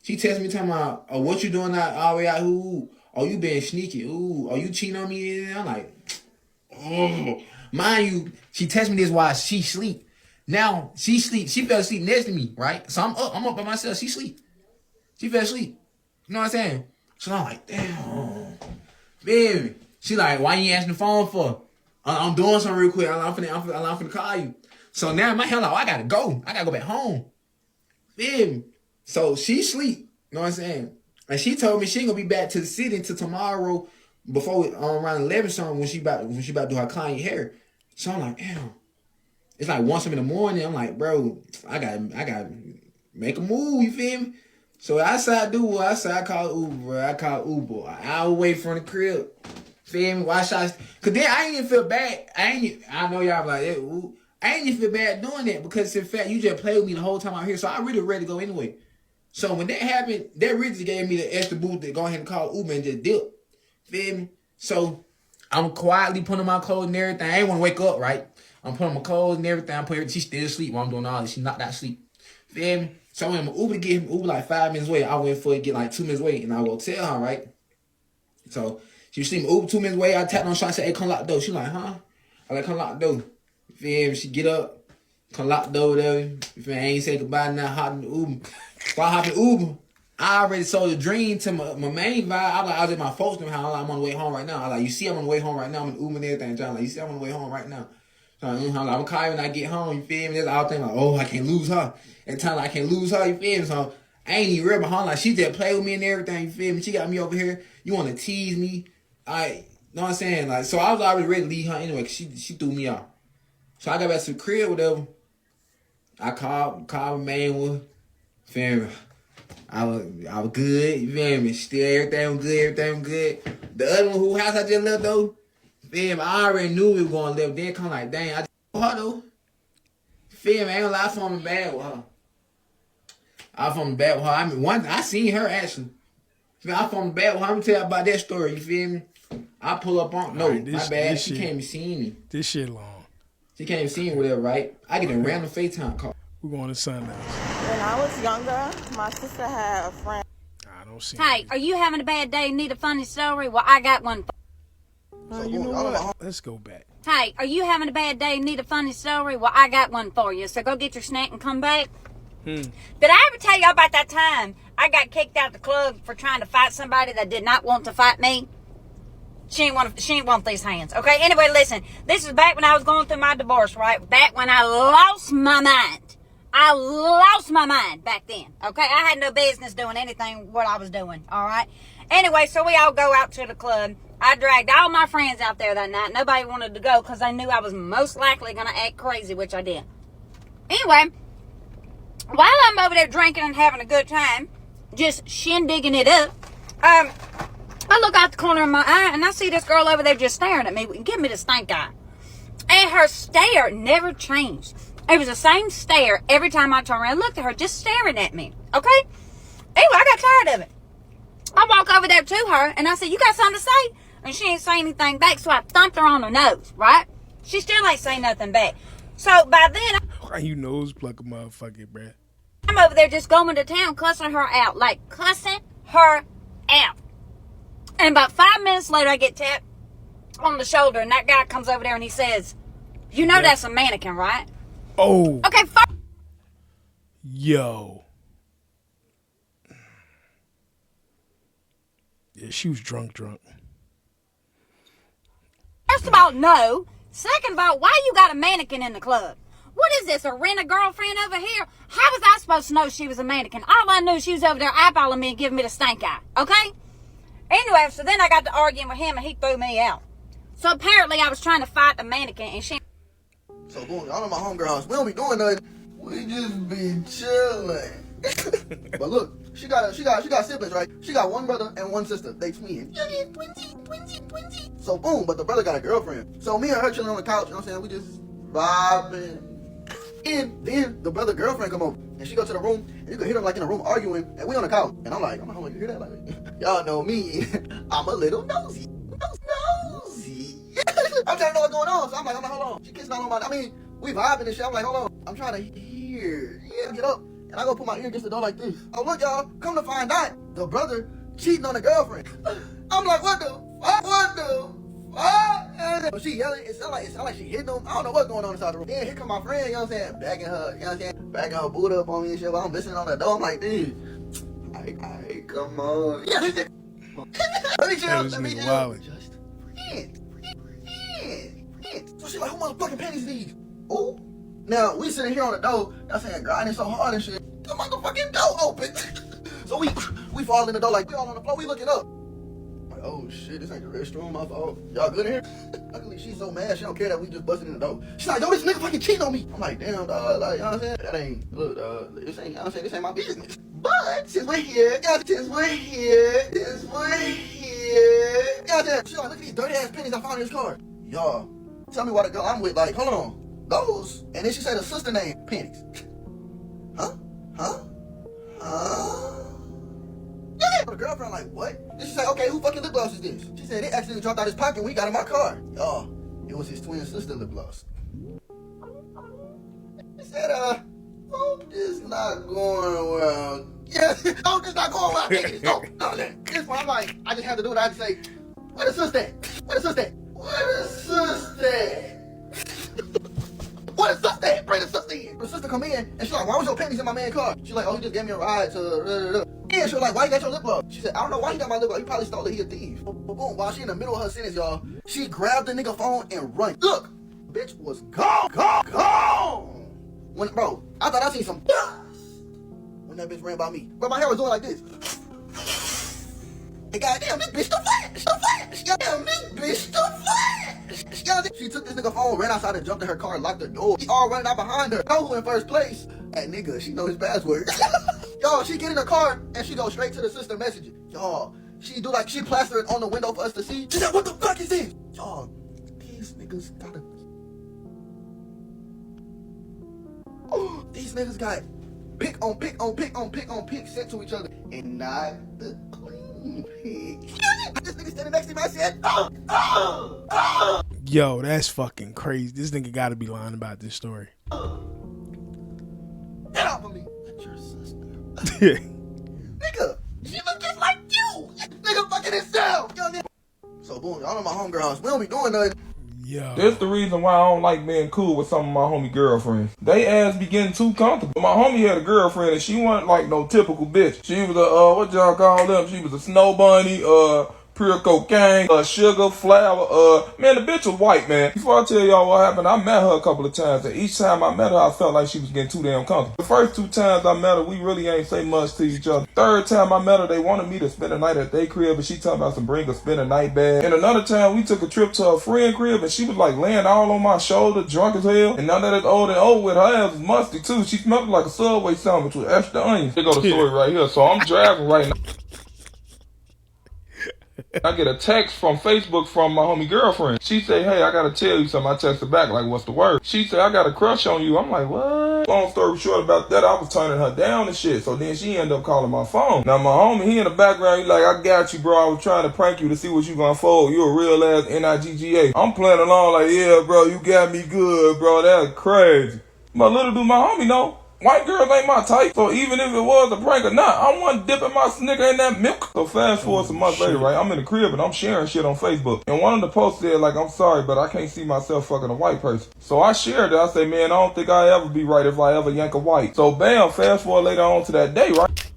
She texted me talking about, oh, what you doing out all the way out? Ooh, oh, you being sneaky. Ooh, are you cheating on me? And I'm like, oh. Mind you, she texted me this while she sleep. Now, she sleep. She fell asleep next to me, right? So I'm up by myself. She sleep. She fell asleep. You know what I'm saying? So I'm like, damn. Baby. She like, why you ain't answering the phone for? I'm doing something real quick. I'm finna call you. So now in my head, like, oh, I gotta go. I gotta go back home. Baby. So she sleep. You know what I'm saying? And she told me she ain't gonna be back to the city until tomorrow before around 11 something when she about to do her client hair. So I'm like, damn. It's like 1 in the morning. I'm like, bro, I gotta make a move. You feel me? So I call Uber, bro. I call Uber. An hour away from the crib. Feel me? Why should Cause then I ain't even feel bad. I know y'all like, ooh. I ain't even feel bad doing that because in fact you just played with me the whole time out here. So I really ready to go anyway. So when that happened, that really just gave me the extra boost to go ahead and call Uber and just dip. Feel me? So I'm quietly putting on my clothes and everything. I ain't want to wake up, right? I'm putting on my clothes and everything. She's still asleep while I'm doing all this. She knocked out sleep. Feel me? So when Uber to get him, Uber like 5 minutes away, I went for it, get like 2 minutes away, and I go tell her, right? So she was sleeping Uber 2 minutes away. I tapped on the shot, I said, hey, come lock the door. She like, huh? I like, come lock the door. Feel me? She get up, come lock the door, whatever. If I ain't say goodbye now, hop in the Uber. While I hop in the Uber, I already sold a dream to my main vibe. I was at my folks' house. I'm on the way home right now. I like, you see, I'm on the way home right now. I'm in Uber and everything. John, like, you see, I'm on the way home right now. So I'm gonna call you when I get home. You feel me? That's all thing like, oh, I can't lose her. At the time, like, I can't lose her. You feel me? So I ain't even real behind. Like, she just play with me and everything. You feel me? She got me over here. You want to tease me? I know what I'm saying? Like, so I was already ready to leave her anyway. Cause she threw me off. So I got back to the crib, whatever. I called my main one. Feel me? I was good. You feel me? Still everything was good. Everything was good. The other one whose house I just left though. Feel me? I already knew we were going to live. Then come like, dang, I just her though. Feel me? I ain't gonna lie, I felt bad with her. I mean, I seen her actually. I felt bad with her. I'm gonna tell you about that story. You feel me? I pull up on no, right, my bad. She can't be seeing me.
This shit long.
She can't even see me, whatever, right? I get a random FaceTime call.
We're going to Sunday.
When I was younger, my sister had a friend.
I don't see.
Hey, are you having a bad day and need a funny story? Well, I got one.
You know what? Let's go back.
Hey, are you having a bad day and need a funny story? Well, I got one for you. So go get your snack and come back. Did I ever tell y'all about that time I got kicked out the club for trying to fight somebody that did not want to fight me? She ain't want these hands. Okay, anyway, listen. This is back when I was going through my divorce, right? Back when I lost my mind. I lost my mind back then. Okay, I had no business doing anything what I was doing, all right? Anyway, so we all go out to the club. I dragged all my friends out there that night. Nobody wanted to go because they knew I was most likely going to act crazy, which I did. Anyway, while I'm over there drinking and having a good time, just shindigging it up, I look out the corner of my eye and I see this girl over there just staring at me, giving me the stink eye. And her stare never changed. It was the same stare every time I turned around and looked at her, just staring at me. Okay? Anyway, I got tired of it. I walk over there to her and I said, you got something to say? And she ain't saying anything back, so I thumped her on the nose, right? She still ain't saying nothing back. So by then,
why you nose pluck a motherfucker, bruh?
I'm over there just going to town, cussing her out. Like, cussing her out. And about 5 minutes later, I get tapped on the shoulder, and that guy comes over there and he says, you know that's a mannequin, right?
Oh.
Okay,
Yo. Yeah, she was drunk.
First of all, no. Second of all, why you got a mannequin in the club? What is this, a rent-a-girlfriend over here? How was I supposed to know she was a mannequin? All I knew, she was over there eyeballing me and giving me the stink eye, okay? Anyway, so then I got to arguing with him and he threw me out. So apparently I was trying to fight the mannequin and she...
So boom, y'all know my homegirl house. We don't be doing nothing. We just be chilling. But look, she got siblings, right? She got one brother and one sister. They twins. Twinsy. So boom, but the brother got a girlfriend. So me and her chilling on the couch, you know what I'm saying? We just vibing. And then the brother girlfriend come over and she go to the room and you can hear them like in the room arguing and we on the couch. And I'm like, you hear that? Like, y'all know me. I'm a little nosy. I'm trying to know what's going on. So I'm like, hold on. She kissing all on we vibing and shit. I'm like, hold on. I'm trying to hear. Yeah, get up. And I go put my ear against the door like this. Oh, look, y'all. Come to find out, the brother cheating on the girlfriend. I'm like, what the fuck? But she yelling. It sound like she hitting him. I don't know what's going on inside the room. Then here come my friend, you know what I'm saying? Backing her, you know what I'm saying? Backing her boot up on me and shit. While I'm listening on the door. I'm like, dude. Hey, come on. Yeah, let me chill. Just friends. So she like, who motherfucking panties these? Oh. Now, we sitting here on the door, I'm saying, grinding so hard and shit. The motherfucking door open. So we fall in the door like, we all on the floor, we looking up. Like, oh shit, this ain't the restroom, my fault. Y'all good in here? Luckily, she's so mad, she don't care that we just busted in the door. She's like, yo, this nigga fucking cheating on me. I'm like, damn, dog, like, you know what I'm saying? That ain't, look, this ain't, you know what I'm saying, this ain't my business. But, since we're here, you know what I'm saying? She's like, look at these dirty ass pennies I found in his car. Y'all, tell me why the girl I'm with, like, hold on. Those, and then she said a sister named Pennies. Huh? Yeah. The girlfriend like, what? Then she said, okay, who fucking lip gloss is this? She said, it accidentally dropped out his pocket when he got in my car. Y'all, it was his twin sister lip gloss. She said, hope this not going well. Yeah, hope this not going well. No, this one, I'm like, I just had to do what I had to say. Where the sister at? Bring the sister in. The sister come in and she's like, why was your panties in my man's car? She's like, oh, he just gave me a ride to Yeah, she was like, why you got your lip gloss? She said, I don't know why he got my lip gloss. He probably stole it. He a thief. Boom. While she in the middle of her sentence, y'all, she grabbed the nigga phone and run. Look, bitch was gone. When, bro, I thought I seen some when that bitch ran by me. But my hair was doing like this. And goddamn, this bitch too flash. Goddamn, this bitch too flash. She took this nigga phone, ran outside and jumped in her car and locked the door. He all running out behind her. Know who in first place? That nigga, she know his password. Y'all, she get in the car and she go straight to the sister messaging. Y'all, she do like, she plaster it on the window for us to see. She said, what the fuck is this? Y'all, these niggas gotta... Oh, these niggas got pick on pick sent to each other. And not the clean pick. This nigga standing next to me, I said,
Yo, that's fucking crazy. This nigga gotta be lying about this story.
Get off of me. That's your sister. Nigga, she look just like you. Nigga fucking himself. So boom, y'all know my homegirls. We don't be doing nothing.
Yo.
That's the reason why I don't like being cool with some of my homie girlfriends. They ass be getting too comfortable. My homie had a girlfriend and she wasn't like no typical bitch. She was a, what y'all call them? She was a snow bunny, pure cocaine, sugar, flour, man, the bitch was white, man. Before I tell y'all what happened, I met her a couple of times, and each time I met her, I felt like she was getting too damn comfortable. The first 2 times I met her, we really ain't say much to each other. Third time I met her, they wanted me to spend the night at their crib, and she talking about some bring a spend a night bag. And another time, we took a trip to her friend crib, and she was like laying all on my shoulder, drunk as hell. And now that it's old and old with, her ass was musty too. She smelled like a Subway sandwich with extra onions. Here go the story right here. So I'm driving right now. I get a text from Facebook from my homie girlfriend. She say, hey, I gotta tell you something. I texted back like, what's the word? She said, I got a crush on you. I'm like, what? Long story short about that, I was turning her down and shit. So then she ended up calling my phone. Now my homie, he in the background, he like, I got you, bro. I was trying to prank you to see what you gonna fold. You a real ass Nigga. I'm playing along like, yeah, bro, you got me good, bro. That's crazy. But little do my homie know, white girls ain't my type, so even if it was a prank or not, I wasn't dipping my Snicker in that milk. So fast forward some months later, right, I'm in the crib and I'm sharing shit on Facebook. And one of the posts said, like, I'm sorry, but I can't see myself fucking a white person. So I shared it. I say, man, I don't think I'll ever be right if I ever yank a white. So bam, fast forward later on to that day, right?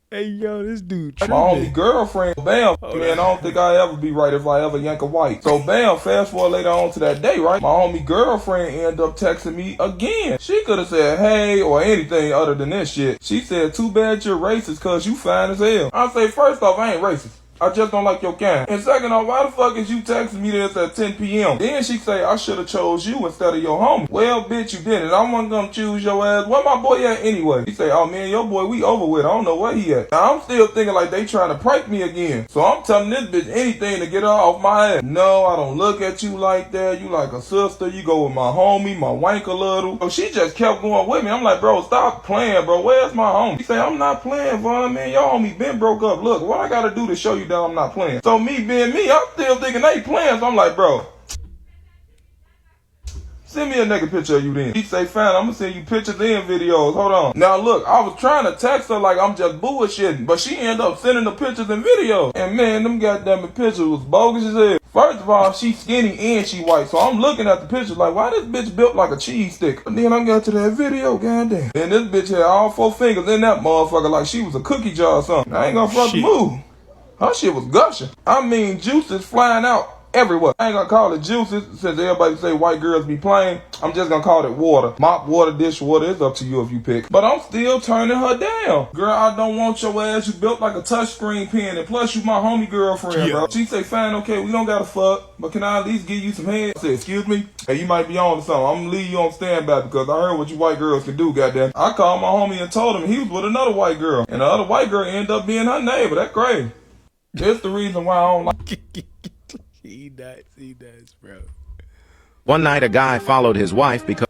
Hey, yo, this dude
My only girlfriend, bam, man, I don't think I'll ever be right if I ever yank a white. So bam, fast forward later on to that day, right? My homie girlfriend ended up texting me again. She could have said, hey, or anything other than this shit. She said, too bad you're racist cause you fine as hell. I say, first off, I ain't racist. I just don't like your kind. And second off, why the fuck is you texting me this at 10 p.m.? Then she say, I should have chose you instead of your homie. Well, bitch, you didn't. I wasn't gonna choose your ass. Where my boy at anyway? He say, oh man, your boy, we over with. I don't know where he at. Now, I'm still thinking like they trying to prank me again. So I'm telling this bitch anything to get her off my ass. No, I don't look at you like that. You like a sister. You go with my homie, my wank a little. So she just kept going with me. I'm like, bro, stop playing, bro. Where's my homie? He say, I'm not playing, Vaughn, man. Your homie been broke up. Look, what I gotta do to show you that I'm not playing? So me being me, I'm still thinking they playing. So I'm like, bro, send me a nigga picture of you then. He say, fine, I'm gonna send you pictures and videos. Hold on. Now look, I was trying to text her like I'm just bullshitting, but she ended up sending the pictures and videos. And man, them goddamn pictures was bogus as hell. First of all, she skinny and she white. So I'm looking at the pictures like, why this bitch built like a cheese stick? But then I got to that video, goddamn. And this bitch had all 4 fingers in that motherfucker like she was a cookie jar or something. I ain't gonna fucking move. Her shit was gushing. I mean, juices flying out everywhere. I ain't gonna call it juices since everybody say white girls be plain. I'm just gonna call it water. Mop water, dish water. It's up to you if you pick. But I'm still turning her down. Girl, I don't want your ass. You built like a touchscreen pen. And plus, you my homie girlfriend, bro. She say, fine, okay, we don't gotta fuck. But can I at least give you some head? I said, excuse me? Hey, you might be on to something. I'm gonna leave you on standby because I heard what you white girls can do, goddamn. I called my homie and told him he was with another white girl. And the other white girl ended up being her neighbor. That's crazy. That's the reason why I don't like
He does, bro.
One night a guy followed his wife because...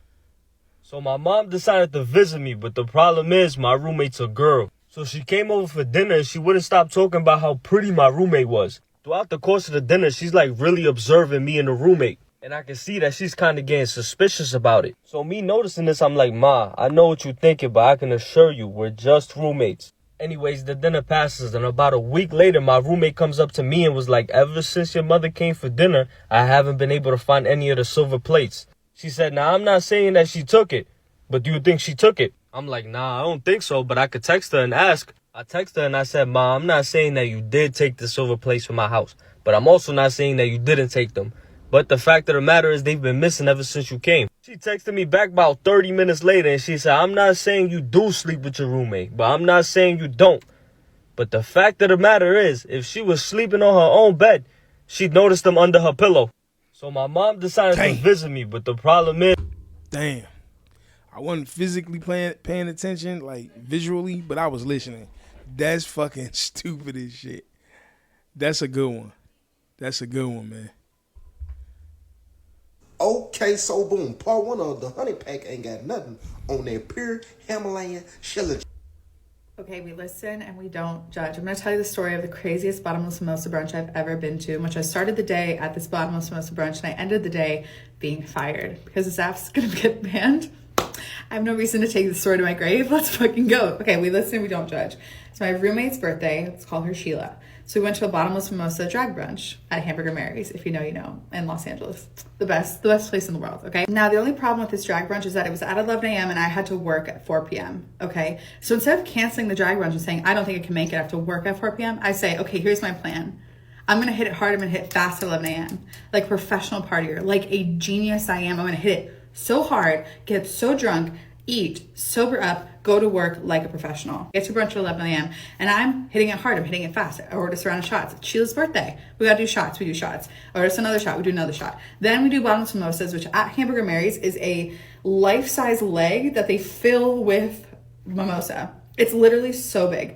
So my mom decided to visit me, but the problem is my roommate's a girl. So she came over for dinner and she wouldn't stop talking about how pretty my roommate was. Throughout the course of the dinner, she's like really observing me and the roommate. And I can see that she's kind of getting suspicious about it. So me noticing this, I'm like, Ma, I know what you're thinking, but I can assure you, we're just roommates. Anyways, the dinner passes, and about a week later, my roommate comes up to me and was like, ever since your mother came for dinner, I haven't been able to find any of the silver plates. She said, now, I'm not saying that she took it, but do you think she took it? I'm like, nah, I don't think so, but I could text her and ask. I texted her and I said, Ma, I'm not saying that you did take the silver plates from my house, but I'm also not saying that you didn't take them. But the fact of the matter is they've been missing ever since you came. She texted me back about 30 minutes later and she said, I'm not saying you do sleep with your roommate, but I'm not saying you don't. But the fact of the matter is, if she was sleeping on her own bed, she'd notice them under her pillow. So my mom decided to visit me, but the problem is...
Damn. I wasn't physically paying attention, like visually, but I was listening. That's fucking stupid as shit. That's a good one. That's a good one, man.
Okay, so boom, part 1 of the honey pack ain't got nothing on that pure Himalayan shellage.
Okay, we listen and we don't judge. I'm going to tell you the story of the craziest bottomless mimosa brunch I've ever been to, in which I started the day at this bottomless mimosa brunch and I ended the day being fired because this app's going to get banned. I have no reason to take the story to my grave. Let's fucking go. Okay, we listen and we don't judge. It's my roommate's birthday. Let's call her Sheila. So we went to a bottomless mimosa drag brunch at Hamburger Mary's, if you know, you know, in Los Angeles. The best place in the world, okay? Now, the only problem with this drag brunch is that it was at 11 a.m. and I had to work at 4 p.m., okay? So instead of canceling the drag brunch and saying, I don't think I can make it, I have to work at 4 p.m., I say, okay, here's my plan. I'm gonna hit it hard, I'm gonna hit it fast at 11 a.m. Like a professional partier, like a genius I am. I'm gonna hit it so hard, get so drunk, eat, sober up, go to work like a professional. Get to brunch at 11 a.m. and I'm hitting it hard. I'm hitting it fast. I order us a round of shots. It's Sheila's birthday. We gotta do shots. We do shots. Order us another shot. We do another shot. Then we do bottomless mimosas, which at Hamburger Mary's is a life-size leg that they fill with mimosa. It's literally so big.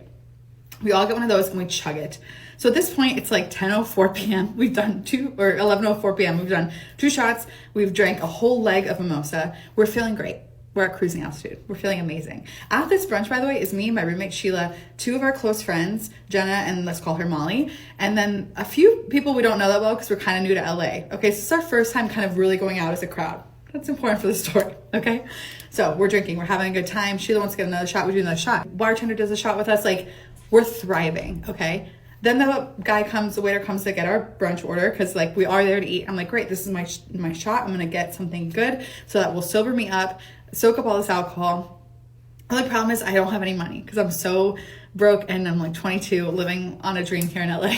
We all get one of those and we chug it. So at this point, it's like 10:04 p.m. We've done 11:04 p.m. We've done 2 shots. We've drank a whole leg of mimosa. We're feeling great. We're at cruising altitude. We're feeling amazing. At this brunch, by the way, is me, my roommate Sheila, 2 of our close friends, Jenna, and let's call her Molly, and then a few people we don't know that well because we're kind of new to LA. Okay, so this is our first time kind of really going out as a crowd. That's important for the story, okay? So we're drinking, we're having a good time. Sheila wants to get another shot, we do another shot. Bartender does a shot with us, like, we're thriving, okay? Then the waiter comes to get our brunch order because like we are there to eat. I'm like, great, this is my shot. I'm gonna get something good so that will sober me up, soak up all this alcohol. The only problem is I don't have any money because I'm so broke and I'm like 22 living on a dream here in LA.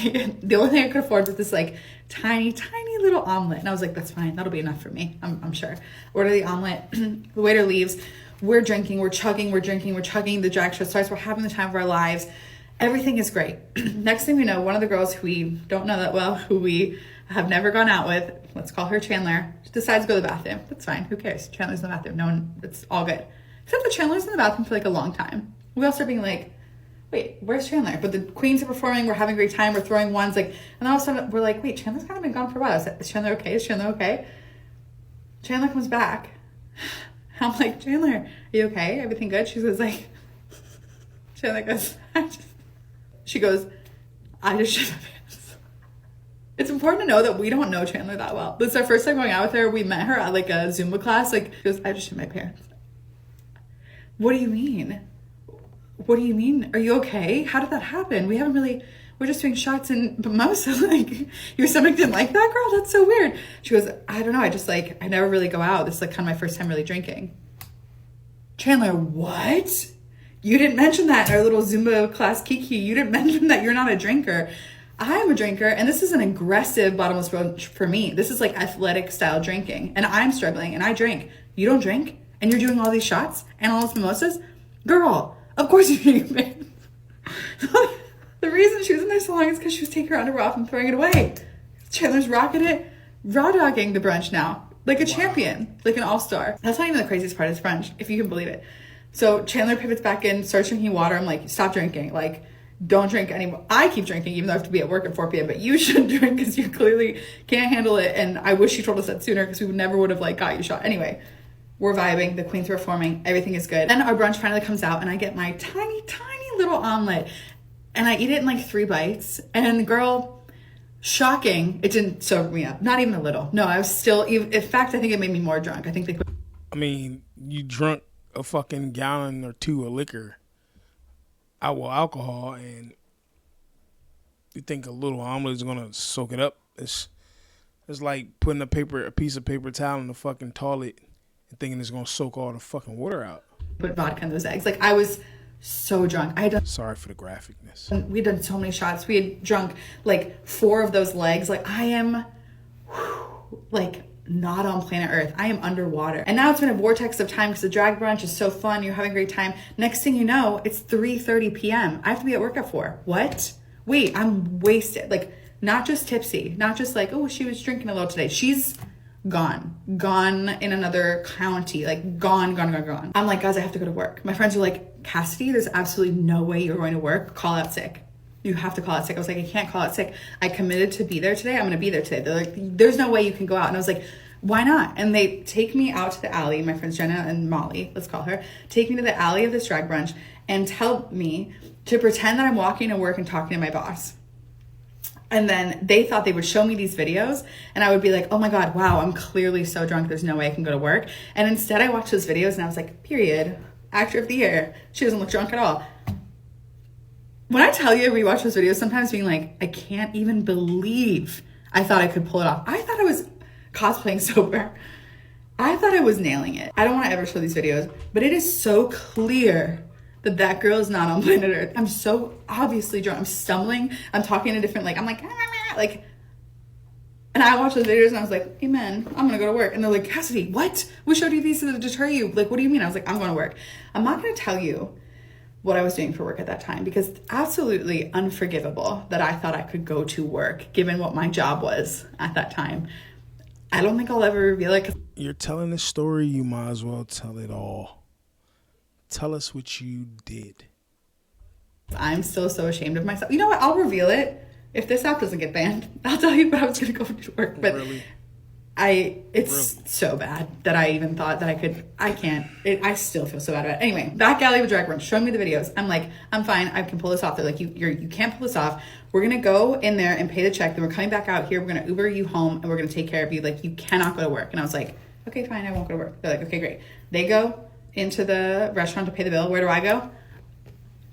The only thing I could afford was this like tiny little omelet. And I was like, that's fine. That'll be enough for me. I'm sure. Order the omelet. The waiter leaves. We're drinking. We're chugging. We're drinking. We're chugging. The drag show starts. We're having the time of our lives. Everything is great. Next thing we know, one of the girls who we don't know that well, who we have never gone out with, let's call her Chandler, decides to go to the bathroom. That's fine. Who cares? Chandler's in the bathroom. No one, it's all good. Except that Chandler's in the bathroom for like a long time. We all start being like, wait, where's Chandler? But the queens are performing. We're having a great time. We're throwing ones. Like, and all of a sudden we're like, wait, Chandler's kind of been gone for a while. Is Chandler okay? Is Chandler okay? Chandler comes back. I'm like, Chandler, are you okay? Everything good? She goes like, Chandler goes, she goes, I just shit my pants. It's important to know that we don't know Chandler that well. This is our first time going out with her. We met her at like a Zumba class. Like, she goes, I just shit my pants. What do you mean? What do you mean? Are you okay? How did that happen? We're just doing shots and mimosa. Like, your stomach didn't like that, girl? That's so weird. She goes, I don't know. I never really go out. This is like kind of my first time really drinking. Chandler, what? You didn't mention that in our little Zumba class, Kiki. You didn't mention that you're not a drinker. I'm a drinker, and this is an aggressive bottomless brunch for me. This is like athletic style drinking, and I'm struggling, and I drink. You don't drink, and you're doing all these shots and all these mimosas? Girl, of course you drink. The reason she was in there so long is because she was taking her underwear off and throwing it away. Chandler's rocking it, raw dogging the brunch now. Like a champion, like an all-star. That's not even the craziest part of this brunch, if you can believe it. So Chandler pivots back in, starts drinking water. I'm like, stop drinking. Like, don't drink anymore. I keep drinking, even though I have to be at work at 4 p.m. But you shouldn't drink because you clearly can't handle it. And I wish you told us that sooner because we never would have like got you shot. Anyway, we're vibing. The queens are performing. Everything is good. Then our brunch finally comes out and I get my tiny, tiny little omelet. And I eat it in like 3 bites. And girl, shocking, it didn't sober me up. Not even a little. No, I was still, in fact, I think it made me more drunk. I think they put...
I mean, you drunk a fucking gallon or 2 of liquor, alcohol, and you think a little omelet is gonna soak it up. It's like putting a piece of paper towel in the fucking toilet and thinking it's gonna soak all the fucking water out.
Put vodka in those eggs. Like, I was so drunk.
Sorry for the graphicness.
We'd done so many shots. We had drunk like 4 of those legs. Like, I am like not on planet Earth. I am underwater. And now it's been a vortex of time because the drag brunch is so fun. You're having a great time. Next thing you know, it's 3:30 p.m. I have to be at work at 4. What? Wait, I'm wasted. Like, not just tipsy, not just like, oh, she was drinking a little today. She's gone in another county, like gone. I'm like, guys, I have to go to work. My friends are like, Cassidy, there's absolutely no way you're going to work. Call out sick. You have to call out sick. I was like, I can't call out sick. I committed to be there today. I'm going to be there today. They're like, there's no way you can go out. And I was like, why not? And they take me out to the alley. My friends Jenna and Molly, let's call her, take me to the alley of this drag brunch and tell me to pretend that I'm walking to work and talking to my boss. And then they thought they would show me these videos and I would be like, oh my God, wow, I'm clearly so drunk. There's no way I can go to work. And instead I watched those videos and I was like, period, actor of the year. She doesn't look drunk at all. When I tell you I rewatch those videos, sometimes being like, I can't even believe I thought I could pull it off. I thought I was cosplaying sober. I thought I was nailing it. I don't want to ever show these videos, but it is so clear that girl is not on planet Earth. I'm so obviously drunk. I'm stumbling. I'm talking in a different, like, I'm like, and I watched those videos and I was like, amen, I'm gonna go to work. And they're like, Cassidy, what? We showed you these to deter you. Like, what do you mean? I was like, I'm going to work. I'm not gonna tell you what I was doing for work at that time because it's absolutely unforgivable that I thought I could go to work given what my job was at that time. I don't think I'll ever reveal it.
You're telling the story, you might as well tell it all. Tell us what you did.
I'm still so ashamed of myself. You know what? I'll reveal it. If this app doesn't get banned, I'll tell you, but I was going to go to work. But really? It's so bad that I even thought that I can't. I still feel so bad about it. Anyway, back alley with drag brunch, showing me the videos. I'm like, I'm fine. I can pull this off. They're like, you can't pull this off. We're going to go in there and pay the check. Then we're coming back out here. We're going to Uber you home and we're going to take care of you. Like, you cannot go to work. And I was like, okay, fine. I won't go to work. They're like, okay, great. They go into the restaurant to pay the bill. Where do I go?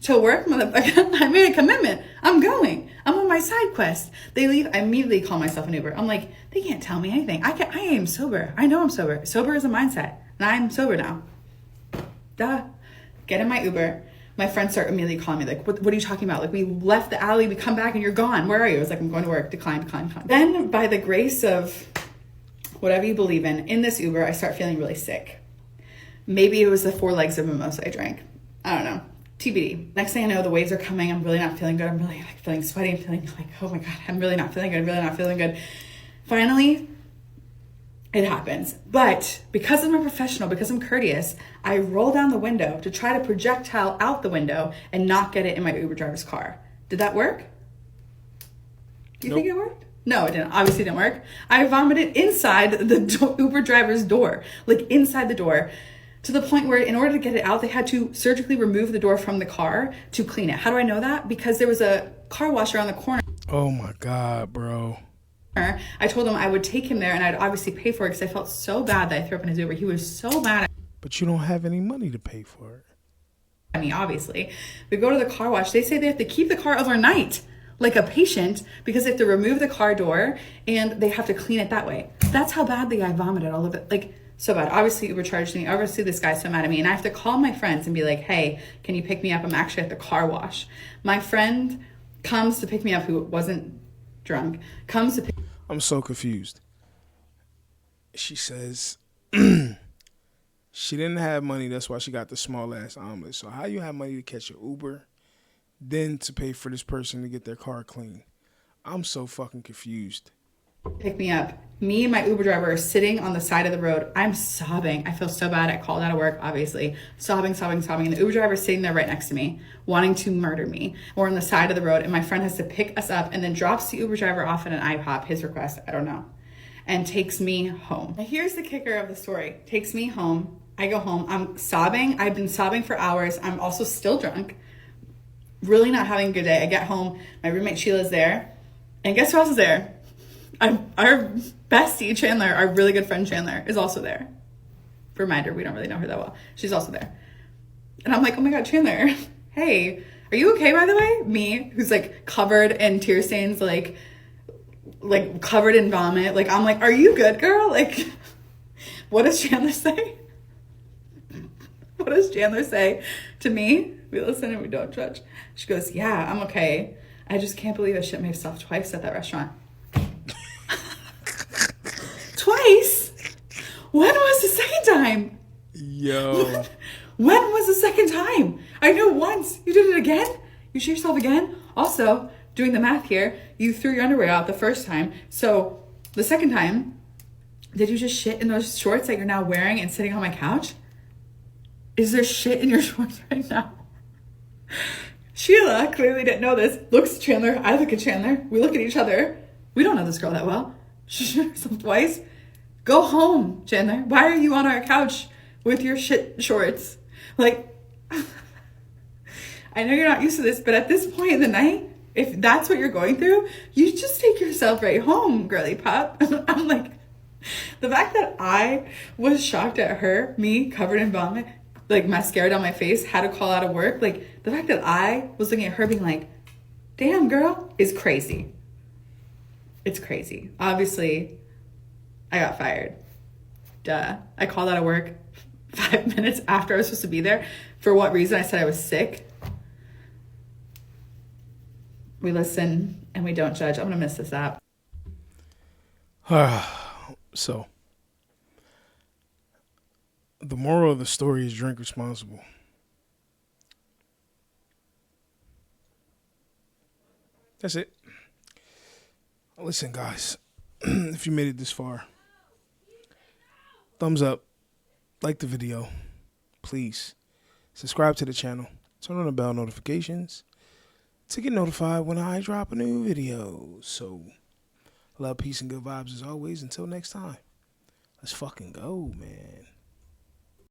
To work, motherfucker. I made a commitment. I'm going. I'm on my side quest. They leave. I immediately call myself an Uber. I'm like, they can't tell me anything. I am sober. I know I'm sober. Sober is a mindset. And I'm sober now. Duh. Get in my Uber. My friends start immediately calling me like, what are you talking about? Like, we left the alley. We come back and you're gone. Where are you? I was like, I'm going to work. Decline. Then by the grace of whatever you believe in this Uber, I start feeling really sick. Maybe it was the 4 legs of mimosa I drank. I don't know. TBD. Next thing I know, the waves are coming. I'm really not feeling good. I'm really like feeling sweaty. I'm feeling like, oh my God, I'm really not feeling good. I'm really not feeling good. Finally, it happens. But because I'm a professional, because I'm courteous, I roll down the window to try to projectile out the window and not get it in my Uber driver's car. Did that work? Do you think it worked? No, it didn't. Obviously, it didn't work. I vomited inside the Uber driver's door, like inside the door, to the point where in order to get it out, they had to surgically remove the door from the car to clean it. How do I know that? Because there was a car wash around the corner.
Oh my God, bro.
I told him I would take him there and I'd obviously pay for it because I felt so bad that I threw up in his Uber. He was so mad at
But you don't have any money to pay for it.
me, obviously. We go to the car wash. They say they have to keep the car overnight like a patient because they have to remove the car door and they have to clean it that way. That's how badly I vomited all of it. Like, so bad. Obviously, Uber charged me. Obviously, this guy's so mad at me. And I have to call my friends and be like, hey, can you pick me up? I'm actually at the car wash. My friend comes to pick me up, who wasn't drunk, comes to pick.
I'm so confused. She says she didn't have money. That's why she got the small ass omelet. So how you have money to catch your Uber, then to pay for this person to get their car clean? I'm so fucking confused.
Pick me up. Me and my Uber driver are sitting on the side of the road. I'm sobbing. I feel so bad. I called out of work, obviously. Sobbing. And the Uber driver is sitting there right next to me, wanting to murder me. We're on the side of the road, and my friend has to pick us up and then drops the Uber driver off at an IHOP, his request, I don't know, and takes me home. Now, here's the kicker of the story. Takes me home. I go home. I'm sobbing. I've been sobbing for hours. I'm also still drunk. Really not having a good day. I get home. My roommate Sheila's there. And guess who else is there? Our bestie, Chandler, our really good friend Chandler, is also there. Reminder, we don't really know her that well. She's also there. And I'm like, oh my God, Chandler, hey, are you okay, by the way? Me, who's like covered in tear stains, like covered in vomit. Like, I'm like, are you good, girl? Like, what does Chandler say? What does Chandler say to me? We listen and we don't judge. She goes, yeah, I'm okay. I just can't believe I shit myself twice at that restaurant. Twice? When was the second time?
Yo.
When was the second time? I know once. You did it again? You shit yourself again? Also, doing the math here, you threw your underwear out the first time. So the second time, did you just shit in those shorts that you're now wearing and sitting on my couch? Is there shit in your shorts right now? Sheila clearly didn't know this. Looks at Chandler. I look at Chandler. We look at each other. We don't know this girl that well. She shit herself twice. Go home, Chandler. Why are you on our couch with your shit shorts? Like, I know you're not used to this, but at this point in the night, if that's what you're going through, you just take yourself right home, girly pop. I'm like, the fact that I was shocked at her, me covered in vomit, like mascara down my face, had to call out of work. Like, the fact that I was looking at her being like, damn, girl, is crazy. It's crazy. Obviously, I got fired. Duh. I called out of work 5 minutes after I was supposed to be there. For what reason? I said I was sick. We listen and we don't judge. I'm going to miss this app.
So, the moral of the story is drink responsible. That's it. Listen, guys, if you made it this far, thumbs up, like the video, please. Subscribe to the channel, turn on the bell notifications to get notified when I drop a new video. So, love, peace, and good vibes as always. Until next time, let's fucking go, man.